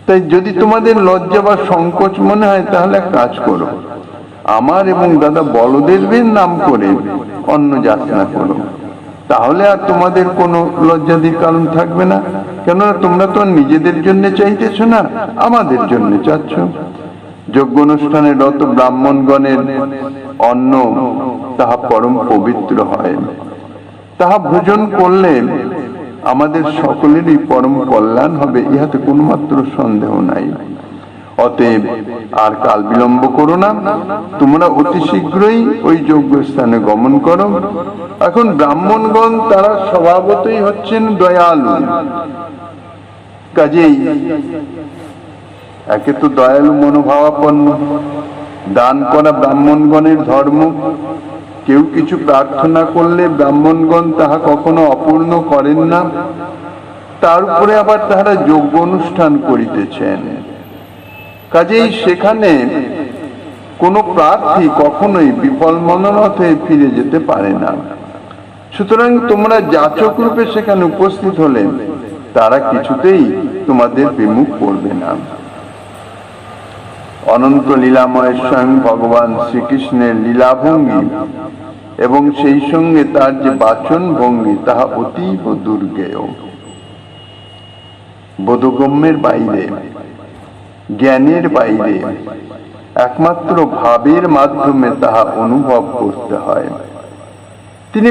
তাই যদি তোমাদের লজ্জা বা সংকোচ মনে হয়, তাহলে এক কাজ করো, আমার এবং দাদা বলদেবের নাম করে অন্ন যাচনা করো। তাহলে আর তোমাদের কোনো লজ্জাদির কারণ থাকবে না, কেননা তোমরা তো নিজেদের জন্য চাইতেছ না, আমাদের জন্য চাচ্ছ। যজ্ঞ অনুষ্ঠানে রত ব্রাহ্মণগণের অন্ন তাহা পরম পবিত্র হয়, তাহা ভোজন করলে আমাদের সকলেরই পরম কল্যাণ হবে, ইহাতে কোনো মাত্র সন্দেহ নাই। অতএব আর কাল বিলম্ব করো না, তোমরা অতি শীঘ্রই ওই যজ্ঞ স্থানে গমন করো। এখন ব্রাহ্মণগণ তারা স্বভাবতই হচ্ছেন দয়ালু, কাজেই একে তো দয়ালু মনোভাবাপন্ন, দান করা ব্রাহ্মণগণের ধর্ম। কেউ কিছু প্রার্থনা করলে ব্রাহ্মণগণ তাহা কখনো অপূর্ণ করেন না, তার উপরে আবার তাহারা যজ্ঞ অনুষ্ঠান করিতেছেন। কাজেই সেখানে কোনো প্রার্থী কখনোই বিফল মনোরথ হয়ে ফিরে যেতে পারে না। সুতরাং তোমরা যাচক রূপে সেখানে উপস্থিত হলে তারা কিছুতেই তোমাদের বিমুখ করবে না। অনন্ত লীলাময় স্বয়ং ভগবান শ্রীকৃষ্ণের লীলাভঙ্গি এবং সেই সঙ্গে তার যে বাচন ভঙ্গি, তাহা অতীব দুর্গেয়, বোধগম্যের বাইরে, জ্ঞানের বাইরে, একমাত্র ভাবের মাধ্যমে তাহা অনুভব করতে হয়। তিনি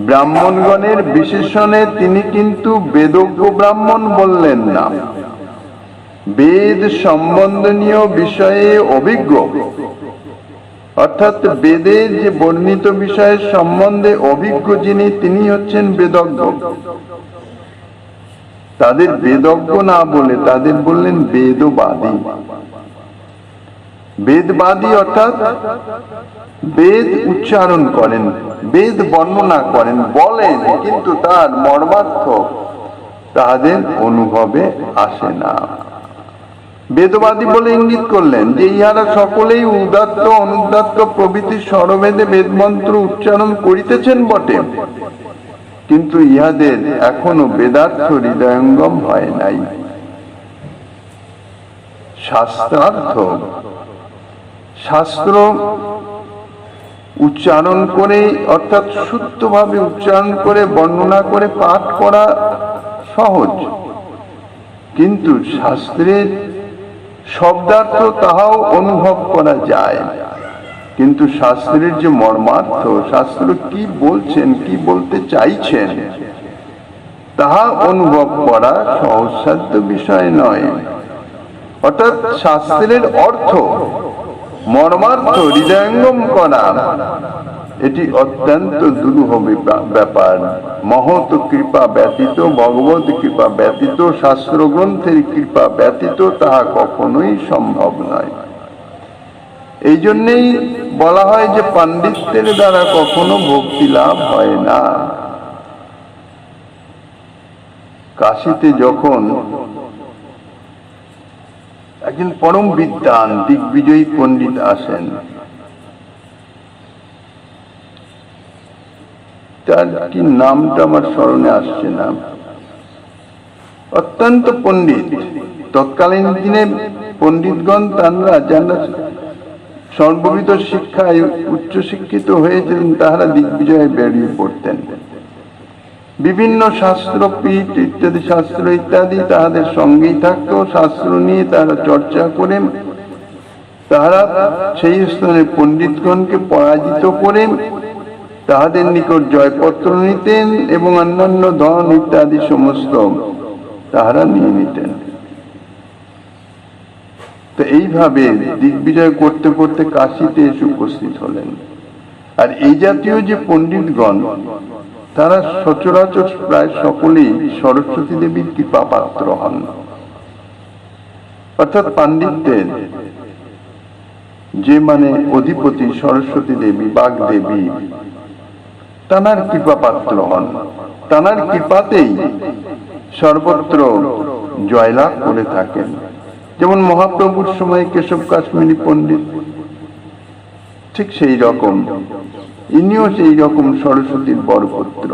ব্রাহ্মণগণের বিশেষণে তিনি কিন্তু বেদজ্ঞ ব্রাহ্মণ বললেন না, বেদ সম্বন্ধনীয় বিষয়ে অভিজ্ঞ, অর্থাৎ বেদের যে বর্ণিত বিষয়ের সম্বন্ধে অভিজ্ঞ যিনি, তিনি হচ্ছেন বেদজ্ঞ। তাদের বেদজ্ঞ না বলে তাদের বললেন বেদবাদী। বেদবাদী অর্থাৎ বেদ উচ্চারণ করেন, বেদ বর্ণনা করেন, বলেন, কিন্তু তার মর্মার্থ তাহাদের অনুভবে আসে না। বেদবাদী বলে ইঙ্গিত করলেন যে ইহারা সকলেই উদাত্ত অনুদাত্ত প্রভৃতি স্বরভেদে বেদমন্ত্র উচ্চারণ করিতেছেন বটে, কিন্তু ইহাদের এখনো বেদার্থ হৃদয়ঙ্গম হয় নাই। শাস্ত্রার্থ, শাস্ত্র উচ্চারণ করে অর্থাৎ শুদ্ধভাবে উচ্চারণ করে বর্ণনা করে পাঠ করা সহজ, কিন্তু শাস্ত্রের শব্দার্থ তাহাও অনুভব করা যায়, কিন্তু শাস্ত্রের যে মর্মার্থ, শাস্ত্র কি বলছেন, কি বলতে চাইছেন, তাহা অনুভব করা সহজসাধ্য বিষয় নয়। অর্থাৎ শাস্ত্রের অর্থ মর্মার্থ হৃদয়ঙ্গম করা এটি অত্যন্ত দুরূহ ব্যাপার। মহৎ কৃপা ব্যতীত, ভগবত কৃপা ব্যতীত, শাস্ত্র গ্রন্থের কৃপা ব্যতীত তাহা কখনোই সম্ভব নয়। এই জন্যেই বলা হয় যে পাণ্ডিত্যের দ্বারা কখনো ভক্তি লাভ হয় না। কাশীতে যখন একজন পরম বিদ্বান দিগ্বিজয়ী পণ্ডিত আসেন, তার কি নামটা আমার স্মরণে আসছে না, অত্যন্ত পণ্ডিত। তৎকালীন দিনে পণ্ডিতগণ তাঁরা যারা সর্ববিধ শিক্ষায় উচ্চশিক্ষিত হয়েছিলেন, তাহারা দিগ্বিজয়ে বেরিয়ে পড়তেন। বিভিন্ন শাস্ত্রপীঠ ইত্যাদি শাস্ত্র ইত্যাদি তাহাদের সঙ্গেই থাকত। শাস্ত্র নিয়ে তারা চর্চা করে তাহারা সেই স্থানের পণ্ডিতগণকে পরাজিত করে তাহাদের নিকট জয়পত্র নিতেন এবং অন্যান্য ধন ইত্যাদি সমস্ত তাহারা নিয়ে নিতেন। তো এইভাবে দিগ্বিজয় করতে করতে কাশীতে এসে উপস্থিত হলেন। আর এই জাতীয় যে পণ্ডিতগণ, তারা সচরাচর প্রায় সকলেই সরস্বতী দেবীর কৃপা পাত্র হন। অর্থাৎ পাণ্ডিত্যের যে মানে অধিপতি সরস্বতী দেবী, বাগদেবী, তাঁর কৃপা পাত্র হন। তাঁর কৃপাতেই সর্বত্র জয়লাভ করে থাকেন। যেমন মহাপ্রভুর সময় কেশব কাশ্মীরি পণ্ডিত, ঠিক সেই রকম ইনিও সেই রকম সরস্বতীর বরপুত্র।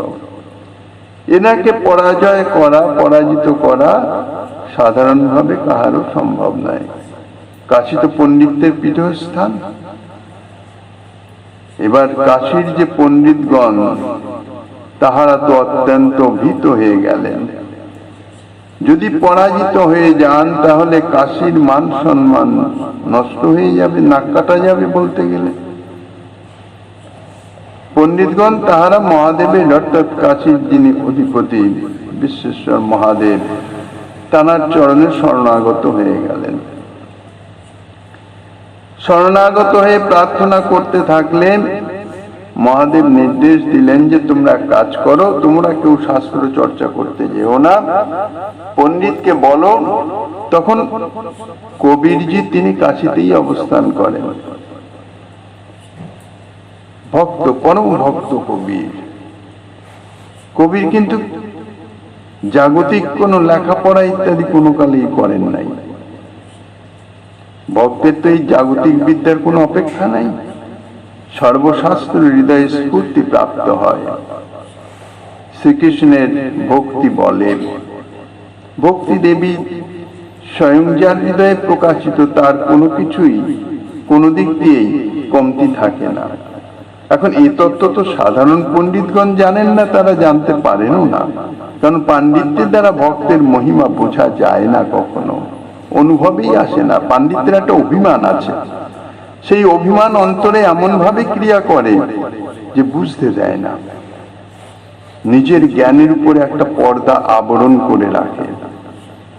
এনাকে পরাজয় করা, পরাজিত করা সাধারণভাবে কাহারও সম্ভব নয়। কাশী তো পণ্ডিতদের পীঠস্থান। এবার কাশীর যে পণ্ডিতগণ, তাহারা তো অত্যন্ত ভীত হয়ে গেলেন। যদি পরাজিত হয়ে যান তাহলে কাশীর মান সম্মান নষ্ট হয়ে যাবে, নাক কাটা যাবে বলতে গেলে। পণ্ডিতগণ তাহারা মহাদেবের, অর্থাৎ কাশীর যিনি অধিপতি বিশ্বেশ্বর মহাদেব, তাঁর চরণে শরণাগত হয়ে গেলেন। শরণাগত হয়ে প্রার্থনা করতে থাকলেন। মহাদেব নির্দেশ দিলেন যে তোমরা কাজ করো, তোমরা কেউ শাস্ত্র চর্চা করতে যেও না, পণ্ডিতকে বলো। তখন কবিরজি তিনি কাশীতেই অবস্থান করেন। ভক্ত, পরম ভক্ত কবির। কবির কিন্তু জাগতিক কোনো লেখাপড়া ইত্যাদি কোনো কালেই করেন নাই। ভক্তের তো এই জাগতিক বিদ্যার কোনো অপেক্ষা নাই। সর্বশাস্ত্র হৃদয় স্ফূর্তি প্রাপ্ত হয়। শ্রীকৃষ্ণের ভক্তি বলে, ভক্তি দেবী স্বয়ং যার হৃদয়ে প্রকাশিত, তার কোনো কিছুই কোনো দিক দিয়েই কমতি থাকে না। এখন এই তত্ত্ব তো সাধারণ পণ্ডিতগণ জানেন না, তারা জানতে পারেনও না। কারণ পাণ্ডিত্যের দ্বারা ভক্তের মহিমা বোঝা যায় না, কখনো অনুভবেই আসে না। পাণ্ডিত্যের একটা অভিমান আছে, সেই অভিমান অন্তরে এমন ভাবে ক্রিয়া করে যে বুঝতে দেয় না। নিজের জ্ঞানের উপরে একটা পর্দা আবরণ করে রাখে,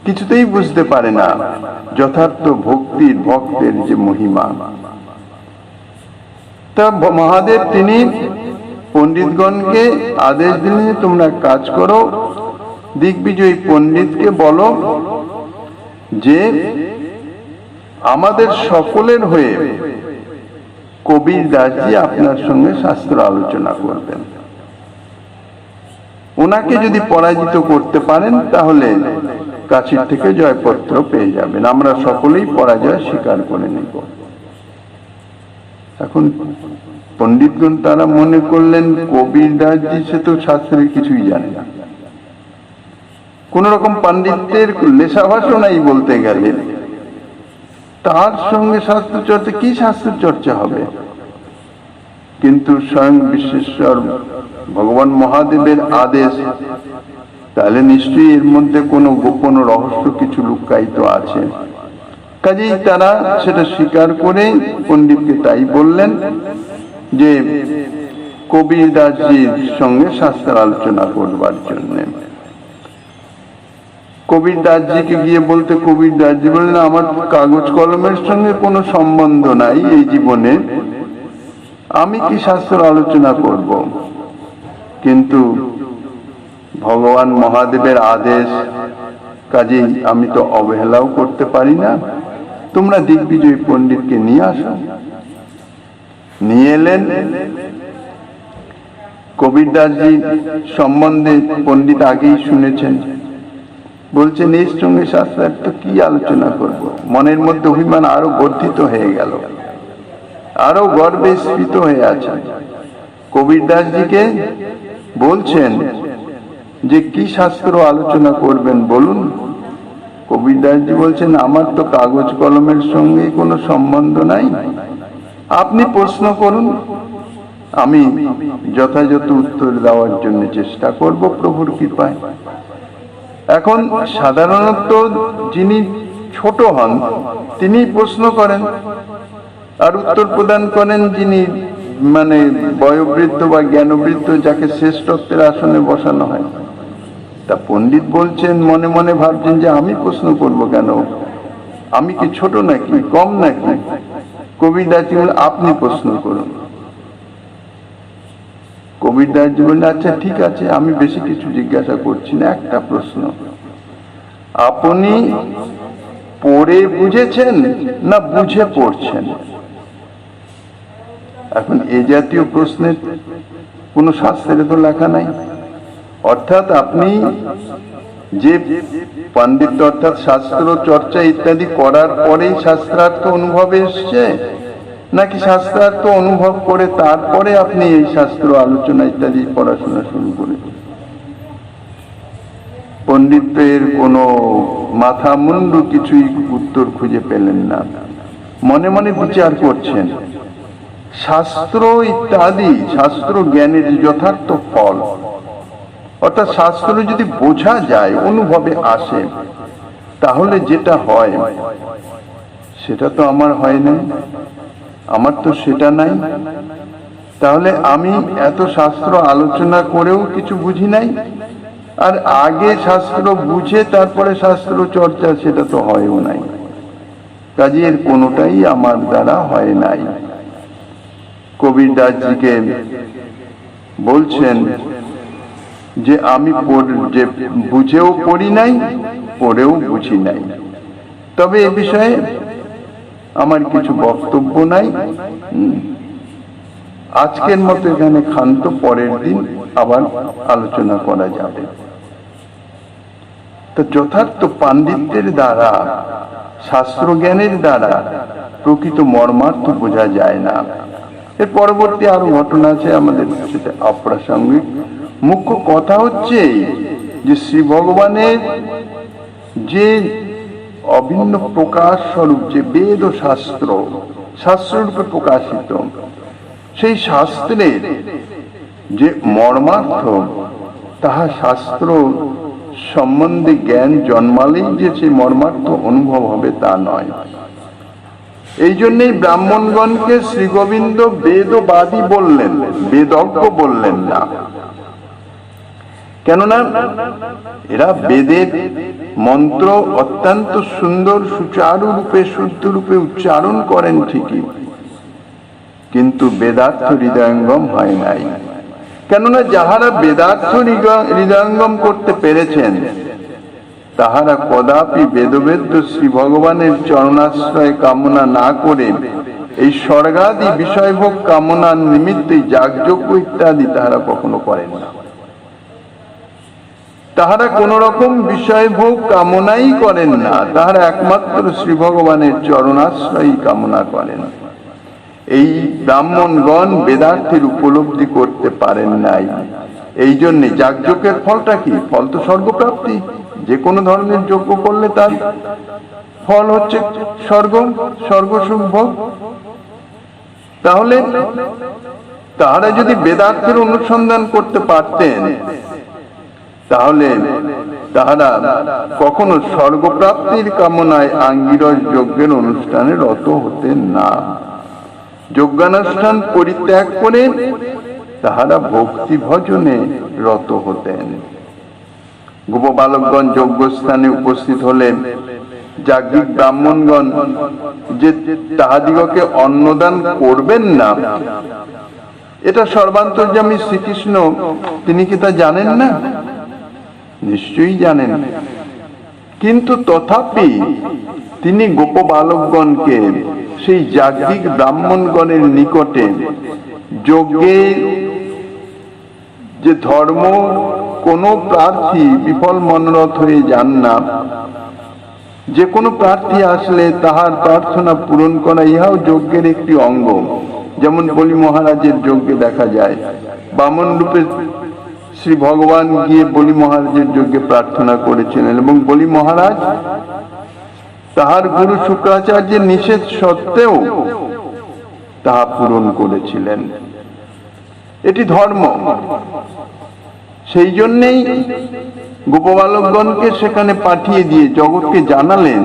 কিছুতেই বুঝতে পারে না যথার্থ ভক্তির, ভক্তের যে মহিমা। তা মহাদেব তিনি পণ্ডিতগণকে আদেশ দিলেন, তোমরা কাজ করো। দিগ্বিজয়ী পণ্ডিতকে বলো যে আমাদের সকলের হয়ে কবির দাসজি আপনার সঙ্গে শাস্ত্র আলোচনা করবেন। ওনাকে যদি পরাজিত করতে পারেন তাহলে কাশীর থেকে জয়পত্র পেয়ে যাবেন, আমরা সকলেই পরাজয় স্বীকার করে নেব। এখন পণ্ডিতগণ তারা মনে করলেন কবির দাসজি সে তো শাস্ত্রের কিছুই জানে না, কোন রকম পাণ্ডিত্যের লেশাভাসও নাই বলতে গেলে। তার সঙ্গে শাস্ত্র চর্চা, কি শাস্ত্র চর্চা হবে? কিন্তু স্বয়ং বিশ্বেশ্বর ভগবান মহাদেবের আদেশ তাহলে নিশ্চয়ই এর মধ্যে কোনো গোপন রহস্য কিছু লুকায়িত আছে। কাজেই তারা সেটা স্বীকার করে পণ্ডিতকে তাই বললেন যে কবির দাসজির সঙ্গে শাস্ত্র আলোচনা করবার জন্য। কবির দাসজিকে গিয়ে বলতে কবির দাসজি বললেন, আমার কাগজ কলমের সঙ্গে কোনো সম্বন্ধ নাই এই জীবনে, আমি কি শাস্ত্র আলোচনা করব? কিন্তু ভগবান মহাদেবের আদেশ, কাজেই আমি তো অবহেলাও করতে পারি না। তোমরা দিগ্বিজয়ী পণ্ডিতকে নিয়ে আসো। নিয়ে এলেন। কবির দাসজি সম্বন্ধে পণ্ডিত আগেই শুনেছেন, বলছেন এর সঙ্গে শাস্ত্রের তো কি আলোচনা করব। মনের মধ্যে অভিমান আরো বর্ধিত হয়ে গেল, আরো গর্বে স্ফীত হয়ে আছে। কবির দাসজিকে বলছেন যে কি শাস্ত্র আলোচনা করবেন বলুন। কবির দাসজি বলছেন, আমার তো কাগজ কলমের সঙ্গে কোনো সম্বন্ধ নাই, আপনি প্রশ্ন করুন, আমি যথাযথ উত্তর দেওয়ার জন্য চেষ্টা করব প্রভুর কৃপায়। এখন সাধারণত যিনি ছোট হন তিনি প্রশ্ন করেন আর উত্তর প্রদান করেন যিনি মানে বয়োবৃদ্ধ বা জ্ঞানবৃদ্ধ, যাকে শ্রেষ্ঠত্বের আসনে বসানো হয়। তা পণ্ডিত বলছেন, মনে মনে ভাবছেন যে আমি প্রশ্ন করব কেন, আমি কি ছোট নাকি, কম নাকি? কবির দাসজি বললেন, আপনি প্রশ্ন করুন। কবির দাসজি বললেন, আচ্ছা ঠিক আছে, আমি বেশি কিছু জিজ্ঞাসা করছি না, একটা প্রশ্ন, আপনি পড়ে বুঝেছেন না বুঝে পড়ছেন? এখন এ জাতীয় প্রশ্নের কোন শাস্ত্রে তো লেখা নাই। অর্থাৎ আপনি যে পণ্ডিত অর্থাৎ শাস্ত্র চর্চা ইত্যাদি করার পরেই শাস্ত্রার্থ অনুভবে এসছে, নাকি শাস্ত্রার্থ অনুভব করে তারপরে আপনি এই শাস্ত্র আলোচনা ইত্যাদি পড়াশোনা শুরু করেছেন? পণ্ডিতের কোনো মাথা মুন্ডু কিছুই উত্তর খুঁজে পেলেন না। মনে মনে বিচার করছেন, শাস্ত্র ইত্যাদি শাস্ত্র জ্ঞানের যথার্থ ফল, অর্থাৎ শাস্ত্র যদি বোঝা যায়, অনুভবে আসে, তাহলে যেটা হয় সেটা তো আমার হয় না, আমার তো সেটা নাই। তাহলে আমি এত শাস্ত্র আলোচনা করেও কিছু বুঝি নাই, আর আগে শাস্ত্র বুঝে তারপরে শাস্ত্র চর্চা, সেটা তো হয়ও নাই। কাজে এর কোনোটাই আমার দ্বারা হয় নাই। কবির দাসজিকে বলছেন যে আমি যে বুঝেও পড়ি নাই, পড়েও বুঝি নাই, তবে এ বিষয়ে আমার কিছু বক্তব্য নাই। আজকের মতো এখানে ক্ষান্ত, পরের দিন আবার আলোচনা করা যাবে। তো যথার্থ পাণ্ডিত্যের দ্বারা, শাস্ত্র জ্ঞানের দ্বারা প্রকৃত মর্মার্থ বোঝা যায় না। এর পরবর্তী আরো ঘটনা আছে, আমাদের সেটা অপ্রাসঙ্গিক। মুখ্য কথা হচ্ছে যে শ্রী ভগবানের যে অভিন্ন প্রকাশ স্বরূপ, যে বেদ ও শাস্ত্র, শাস্ত্ররূপে প্রকাশিত, সেই শাস্ত্রের যে মর্মার্থ, তাহা শাস্ত্র সম্বন্ধে জ্ঞান জন্মালেই যে সেই মর্মার্থ অনুভব হবে তা নয়। এই জন্যই ব্রাহ্মণগণকে শ্রী গোবিন্দ বেদবাদী বললেন, বেদজ্ঞ বললেন না। কেননা এরা বেদের মন্ত্র অত্যন্ত সুন্দর সুচারু রূপে, শুদ্ধ রূপে উচ্চারণ করেন ঠিকই, কিন্তু বেদার্থ হৃদয়ঙ্গম হয় নাই। কেননা যাহারা বেদার্থ হৃদয়ঙ্গম করতে পেরেছেন, তাহারা কদাপি বেদবেদ্য শ্রী ভগবানের চরণাশ্রয় কামনা না করে এই স্বর্গাদি বিষয়ভোগ কামনার নিমিত্তে যাগযজ্ঞ ইত্যাদি তাহারা কখনো করেন না। তাহারা কোন রকম বিষয়ভোগ কামনাই করেন না, তাহারা একমাত্র শ্রী ভগবানের চরণাশ্রয় কামনা করেন। এই ব্রাহ্মণগণ বেদার্থের উপলব্ধি করতে পারেন নাই। এই জন্যে যাগযজ্ঞের ফলটা কি? ফল তো স্বর্গপ্রাপ্তি। যে কোনো ধরনের যজ্ঞ করলে তার ফল হচ্ছে স্বর্গ সুখ ভোগ। তাহলে তাহারা যদি বেদার্থের অনুসন্ধান করতে পারতেন, তাহলে তাহারা কখনো স্বর্গপ্রাপ্তির কামনায় আঙ্গিরস যজ্ঞের অনুষ্ঠানে রত হতেন না। যজ্ঞানুষ্ঠান পরিত্যাগ করে তাহারা ভক্তি ভজনে রত হতেন। গোপবালকগণ যজ্ঞস্থানে উপস্থিত হলে যাজ্ঞিক ব্রাহ্মণগণ যে তাহাদিগকে অন্নদান করবেন না, এটা সর্বান্তর্যামী শ্রীকৃষ্ণ তিনি কি তা জানেন না? নিশ্চয়ই জানেন। কিন্তু তথাপি তিনি গোপবালকগণকে সেই যাজ্ঞিক ব্রাহ্মণগণের নিকটে যজ্ঞে যে ধর্ম কোনো প্রার্থী বিফল মনোরথ হয়ে যান না, যে কোনো প্রার্থী আসলে তাহার প্রার্থনা পূরণ করা ইহাও যজ্ঞের একটি অঙ্গ। যেমন বলি মহারাজের যজ্ঞে দেখা যায়, বামন রূপে শ্রী ভগবান গিয়ে বলি মহারাজের যজ্ঞে প্রার্থনা করেছিলেন এবং বলি মহারাজ তাহার গুরু শুক্রাচার্যের নিষেধ সত্ত্বেও তাহা পূরণ করেছিলেন। এটি ধর্ম। সেই জন্যেই গোপবালকগণকে সেখানে পাঠিয়ে দিয়ে জগৎকে জানালেন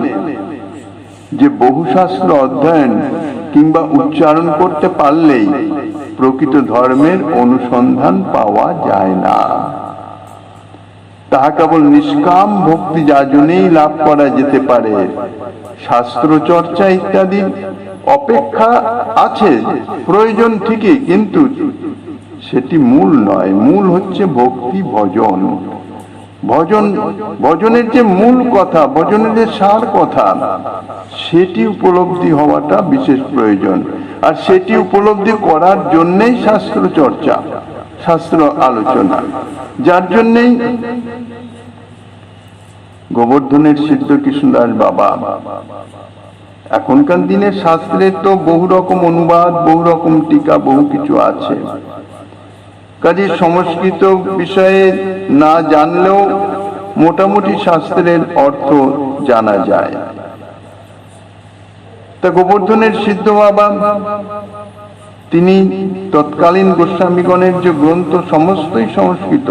যে বহু শাস্ত্র অধ্যয়ন কিংবা উচ্চারণ করতে পারলেই প্রকৃত ধর্মের অনুসন্ধান পাওয়া যায় না। তাহা কেবল নিষ্কাম ভক্তি যাজনেই লাভ করা যেতে পারে। শাস্ত্র চর্চা ইত্যাদি অপেক্ষা আছে, প্রয়োজন ঠিকই, কিন্তু সেটি মূল নয়। মূল হচ্ছে ভক্তি ভজন। ভজনের যে মূল কথা, ভজনের যে সার কথা, সেটি উপলব্ধি হওয়াটা বিশেষ প্রয়োজন। আর সেটি উপলব্ধি করার জন্যই শাস্ত্র চর্চা, শাস্ত্র আলোচনা। যার জন্যই গোবর্ধনের সিদ্ধ কৃষ্ণদাস বাবা, এখনকার দিনের শাস্ত্রের তো বহু রকম অনুবাদ, বহু রকম টিকা, বহু কিছু আছে। কাজে সংস্কৃত বিষয়ে না জানলেও মোটামুটি শাস্ত্রের অর্থ জানা যায়। তা গোবর্ধনের সিদ্ধ বাবা তিনি তৎকালীন গোস্বামীগণের যে গ্রন্থ সমস্তই সংস্কৃত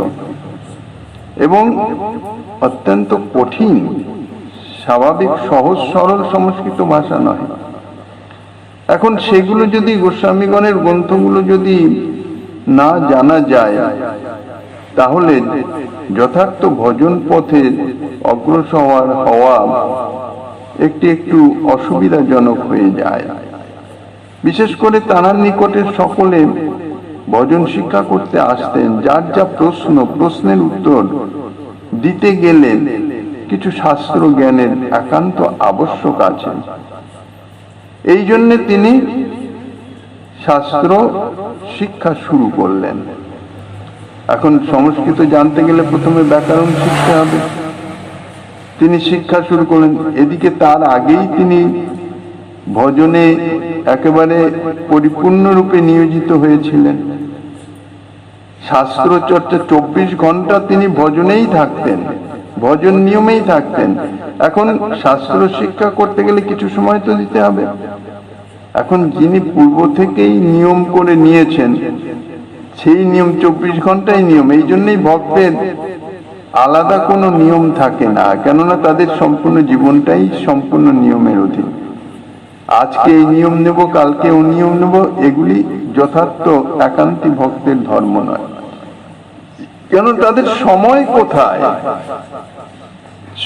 এবং অত্যন্ত কঠিন, স্বাভাবিক সহজ সরল সংস্কৃত ভাষা নয়। এখন সেগুলো যদি গোস্বামীগণের গ্রন্থগুলো যদি না জানা যায়, তাহলে যথার্থ ভজন পথে অগ্রসর হওয়া একটু অসুবিধাজনক হয়ে যায়। বিশেষ করে তাঁর নিকটে সকলে ভজন শিক্ষা করতে আসতেন। যার যা প্রশ্নের উত্তর দিতে গেলে কিছু শাস্ত্র জ্ঞানের একান্ত আবশ্যক আছে। এই জন্য তিনি শাস্ত্র শিক্ষা শুরু করলেন। এখন সংস্কৃত জানতে গেলে প্রথমে ব্যাকরণ শিখতে হবে। তিনি শিক্ষা শুরু করলেন। এদিকে তার আগেই তিনি ভজনে একেবারে পরিপূর্ণরূপে নিয়োজিত হয়েছিলেন। শাস্ত্র চর্চা 24 ঘন্টা তিনি ভজনেই থাকতেন, ভজন নিয়মেই থাকতেন। এখন শাস্ত্র শিক্ষা করতে গেলে কিছু সময় তো দিতে হবে। এখন যিনি পূর্ব থেকেই নিয়ম করে নিয়েছেন, সেই নিয়ম 24 ঘন্টাই নিয়ম। এই জন্যই ভক্তের আলাদা কোনো নিয়ম থাকে না, কেননা তাদের সম্পূর্ণ জীবনটাই সম্পূর্ণ নিয়মের অধীন। আজকে এই নিয়ম নেব, কালকে ও নিয়ম নেব, এগুলি যথার্থ একান্তি ভক্তের ধর্ম নয়। কেন তাদের সময় কোথায়?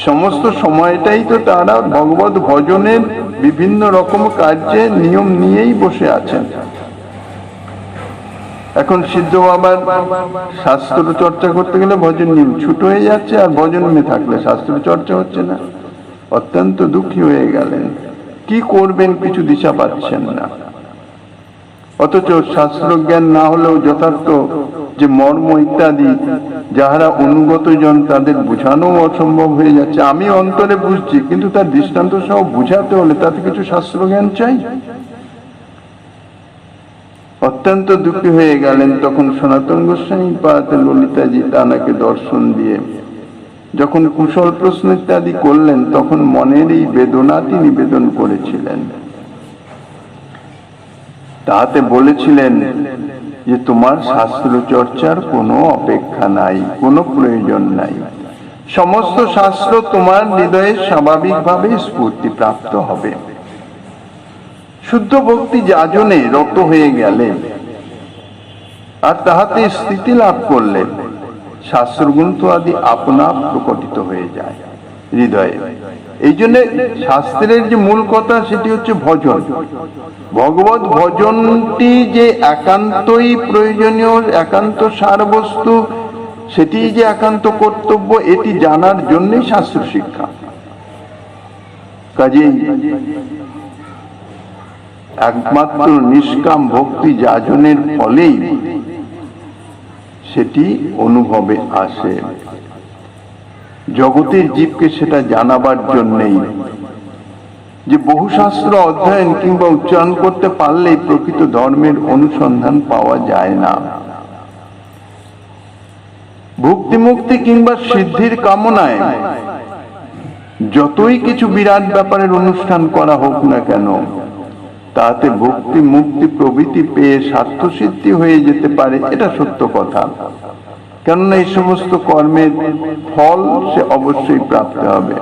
সমস্ত সময়টাই তো তারা ভগবত ভজনের বিভিন্ন রকম কার্যে নিয়ম নিয়েই বসে আছেন। এখন সিদ্ধ বাবার শাস্ত্র চর্চা করতে গেলে ভজন নিয়ম ছুট হয়ে যাচ্ছে, আর ভজন নিয়ে থাকলে শাস্ত্র চর্চা হচ্ছে না। অত্যন্ত দুঃখী হয়ে গেলেন। কি করবেন কিছু দিশা পাচ্ছেন না। অথচ শাস্ত্র জ্ঞান না হলেও যথার্থ যে মর্ম ইত্যাদি যাহারা অনুগত জন, তাদের বোঝানো অসম্ভব হয়ে যাচ্ছে। আমি অন্তরে বুঝছি, কিন্তু তার দৃষ্টান্ত সহ বুঝাতে হলে তাতে কিছু শাস্ত্র জ্ঞান চাই। অত্যন্ত দুঃখী হয়ে গেলেন। তখন সনাতন গোস্বামী পাদ ললিতাজি তাঁকে দর্শন দিয়ে যখন কুশল প্রশ্ন ইত্যাদি করলেন, তখন মনের এই বেদনাটি নিবেদন করেছিলেন। তাহাতে বলেছিলেন যে তোমার শাস্ত্র চর্চার কোনো অপেক্ষা নাই, কোনো প্রয়োজন নাই। সমস্ত শাস্ত্র তোমার হৃদয়ে স্বাভাবিকভাবে স্ফূর্তি প্রাপ্ত হবে। শুদ্ধ ভক্তি যাজনে রত হয়ে গেলে আর তাহাতে স্থিতি লাভ করলে শাস্ত্রগ্রন্থ আদি আপনা প্রকটিত হয়ে যায় হৃদয়ে। এই জন্য শাস্ত্রের যে মূল কথা সেটি হচ্ছে ভজন। ভগবত ভজনটি যে একান্তই প্রয়োজনীয়, একান্ত সারবস্তু, সেটি যে একান্ত কর্তব্য, এটি জানার জন্যই শাস্ত্র শিক্ষা। কাজেই একমাত্র নিষ্কাম ভক্তি যাজনের ফলেই সেটি অনুভবে আসে। জগতের জীবকে সেটা জানাবার জন্যই যে বহু শাস্ত্র অধ্যয়ন কিংবা উচ্চারণ করতে পারলেই প্রকৃত ধর্মের অনুসন্ধান পাওয়া যায় না। ভক্তি মুক্তি কিংবা সিদ্ধির কামনায় যতই কিছু বিরাট ব্যাপারের অনুষ্ঠান করা হোক না কেন, তাতে ভক্তি মুক্তি প্রভৃতি পেয়ে স্বার্থ সিদ্ধি হয়ে যেতে পারে, এটা সত্য কথা। কেননা এই সমস্ত কর্মের ফল সে অবশ্যই প্রাপ্ত হবে,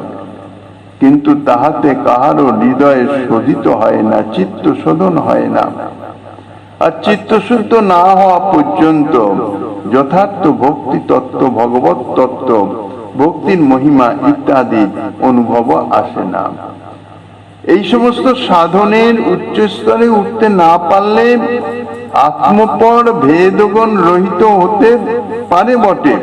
কিন্তু তাহাতে কাহারও হৃদয়ে শোধিত হয় না, চিত্ত শোধন হয় না। আর চিত্তশুদ্ধ না হওয়া পর্যন্ত যথার্থ ভক্তি তত্ত্ব, ভগবত তত্ত্ব, ভক্তির মহিমা ইত্যাদি অনুভব আসে না। এই সমস্ত সাধনের উচ্চ স্তরে উঠতে না পারলে আত্মপর ভেদগণ রহিত হতে পারে বটে,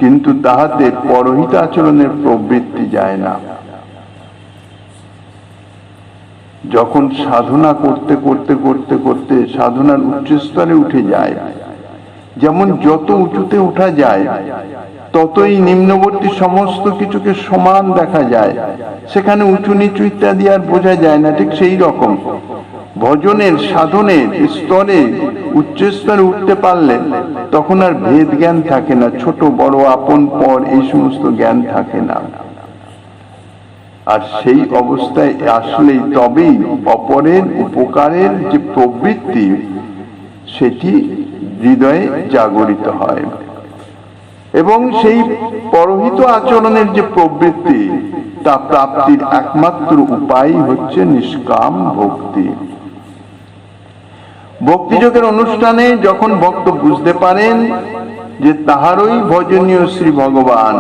কিন্তু তাহাতে পরহিত আচরণের প্রবৃত্তি যায় না। যখন সাধনা করতে করতে করতে করতে সাধনার উচ্চ স্তরে উঠে যায়, যেমন যত উঁচুতে ওঠা যায় ততই নিম্নবর্তী সমস্ত কিছুকে সমান দেখা যায়, সেখানে উঁচু নিচু ইত্যাদি আর বোঝা যায় না। ঠিক সেই রকম ভজনের সাধনের স্তরে উচ্চ স্তরে উঠতে পারলে তখন আর ভেদ জ্ঞান থাকে না, ছোট বড় আপন পর এই সমস্ত জ্ঞান থাকে না। আর সেই অবস্থায় আসলেই তবেই অপরের উপকারের যে প্রবৃত্তি সেটি হৃদয়ে জাগরিত হয়, এবং সেই পরহিত আচরণের যে প্রবৃত্তি তা প্রাপ্তির একমাত্র উপায় হচ্ছে নিষ্কাম ভক্তি। ভক্তিযোগের অনুষ্ঠানে যখন ভক্ত বুঝতে পারেন যে তাহারই ভজনীয় শ্রী ভগবান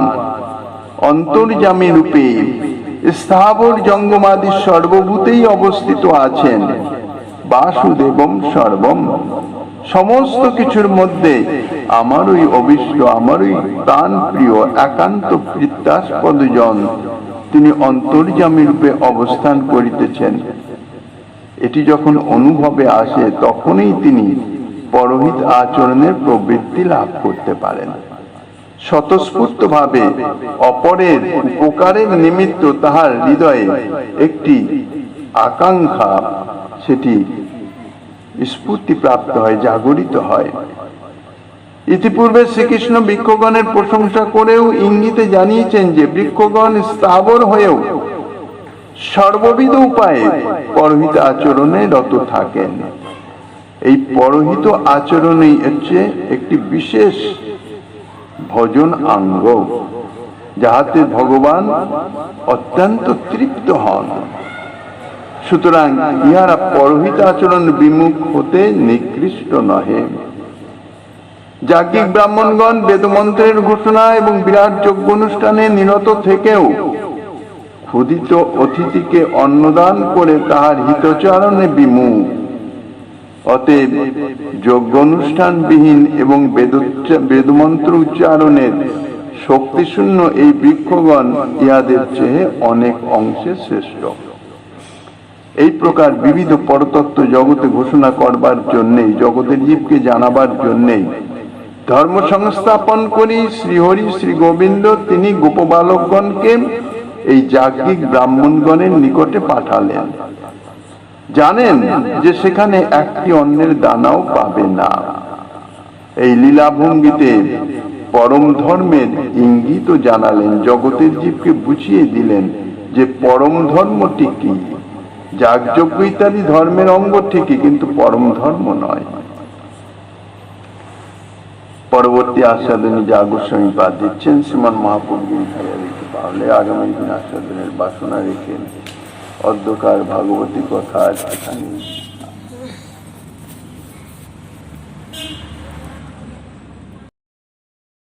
অন্তর্যামী রূপে স্থাবর জঙ্গমাদি সর্বভূতেই অবস্থিত আছেন, বাসুদেবম সর্বম, সমস্ত কিছুর মধ্যে আমারই অভিষ্ট, আমারই প্রাণ প্রিয় একান্ত প্রীত্যাস্পদ জন তিনি অন্তর্যামী রূপে অবস্থান করিতেছেন, এটি যখন অনুভবে আসে তখনই তিনি পরহিত আচরণের প্রবৃত্তি লাভ করতে পারেন। স্বতঃস্ফূর্ত ভাবে অপরের উপকারের নিমিত্ত তাহার হৃদয়ে একটি আকাঙ্ক্ষা সেটি স্ফূর্তি প্রাপ্ত হয়, জাগরিত হয়। ইতিপূর্বে শ্রীকৃষ্ণ বৃক্ষগণের প্রশংসা করেও ইঙ্গিতে জানিয়েছেন যে বৃক্ষগণ স্থাবর হয়েও সর্ববিধ উপায়ে পরহিত আচরণে রত থাকেন। এই পরহিত আচরণেই হচ্ছে একটি বিশেষ ভজন অঙ্গ, যাহাতে ভগবান অত্যন্ত তৃপ্ত হন। সুতরাং ইহারা পরহিত আচরণ বিমুখ হতে নিকৃষ্ট নহে। যাজ্ঞিক ব্রাহ্মণগণ বেদমন্ত্রের ঘোষণা এবং বিরাট যজ্ঞ অনুষ্ঠানে নিরত থেকেও ক্ষুধিত অতিথিকে অন্নদান করে তাহার হিতচারণে বিমুখ। অতএব যজ্ঞ অনুষ্ঠানবিহীন এবং বেদমন্ত্র উচ্চারণের শক্তিশূন্য এই বৃক্ষগণ ইহাদের চেয়ে অনেক অংশে শ্রেষ্ঠ। এই প্রকার বিবিধ পরতত্ত্ব জগতে ঘোষণা করবার জন্যেই, জগতের জীবকে জানাবার জন্যেই ধর্ম সংস্থাপন করি শ্রীহরি শ্রী গোবিন্দ তিনি গোপবালকগণকে এই যাজ্ঞিক ব্রাহ্মণগণের নিকটে পাঠালেন। জানেন যে সেখানে একটি অন্যের দানাও পাবে না। এই লীলাভঙ্গিতে পরম ধর্মের ইঙ্গিত জানালেন, জগতের জীবকে বুঝিয়ে দিলেন যে পরম ধর্মটি কি, যাগযজ্ঞ ইত্যাদি ধর্মের অঙ্গ ঠিকই, কিন্তু পরম ধর্ম নয়। পরবর্তী আস্বাদনে যা গোস্বামী পাঠ দিচ্ছেন শ্রীমান মহাপ্রভু গিরিধারা রেখে পারলে আগামী দিন আস্বাদনের বাসনা রেখেন। অধ্যকার ভাগবতী কথা এখানে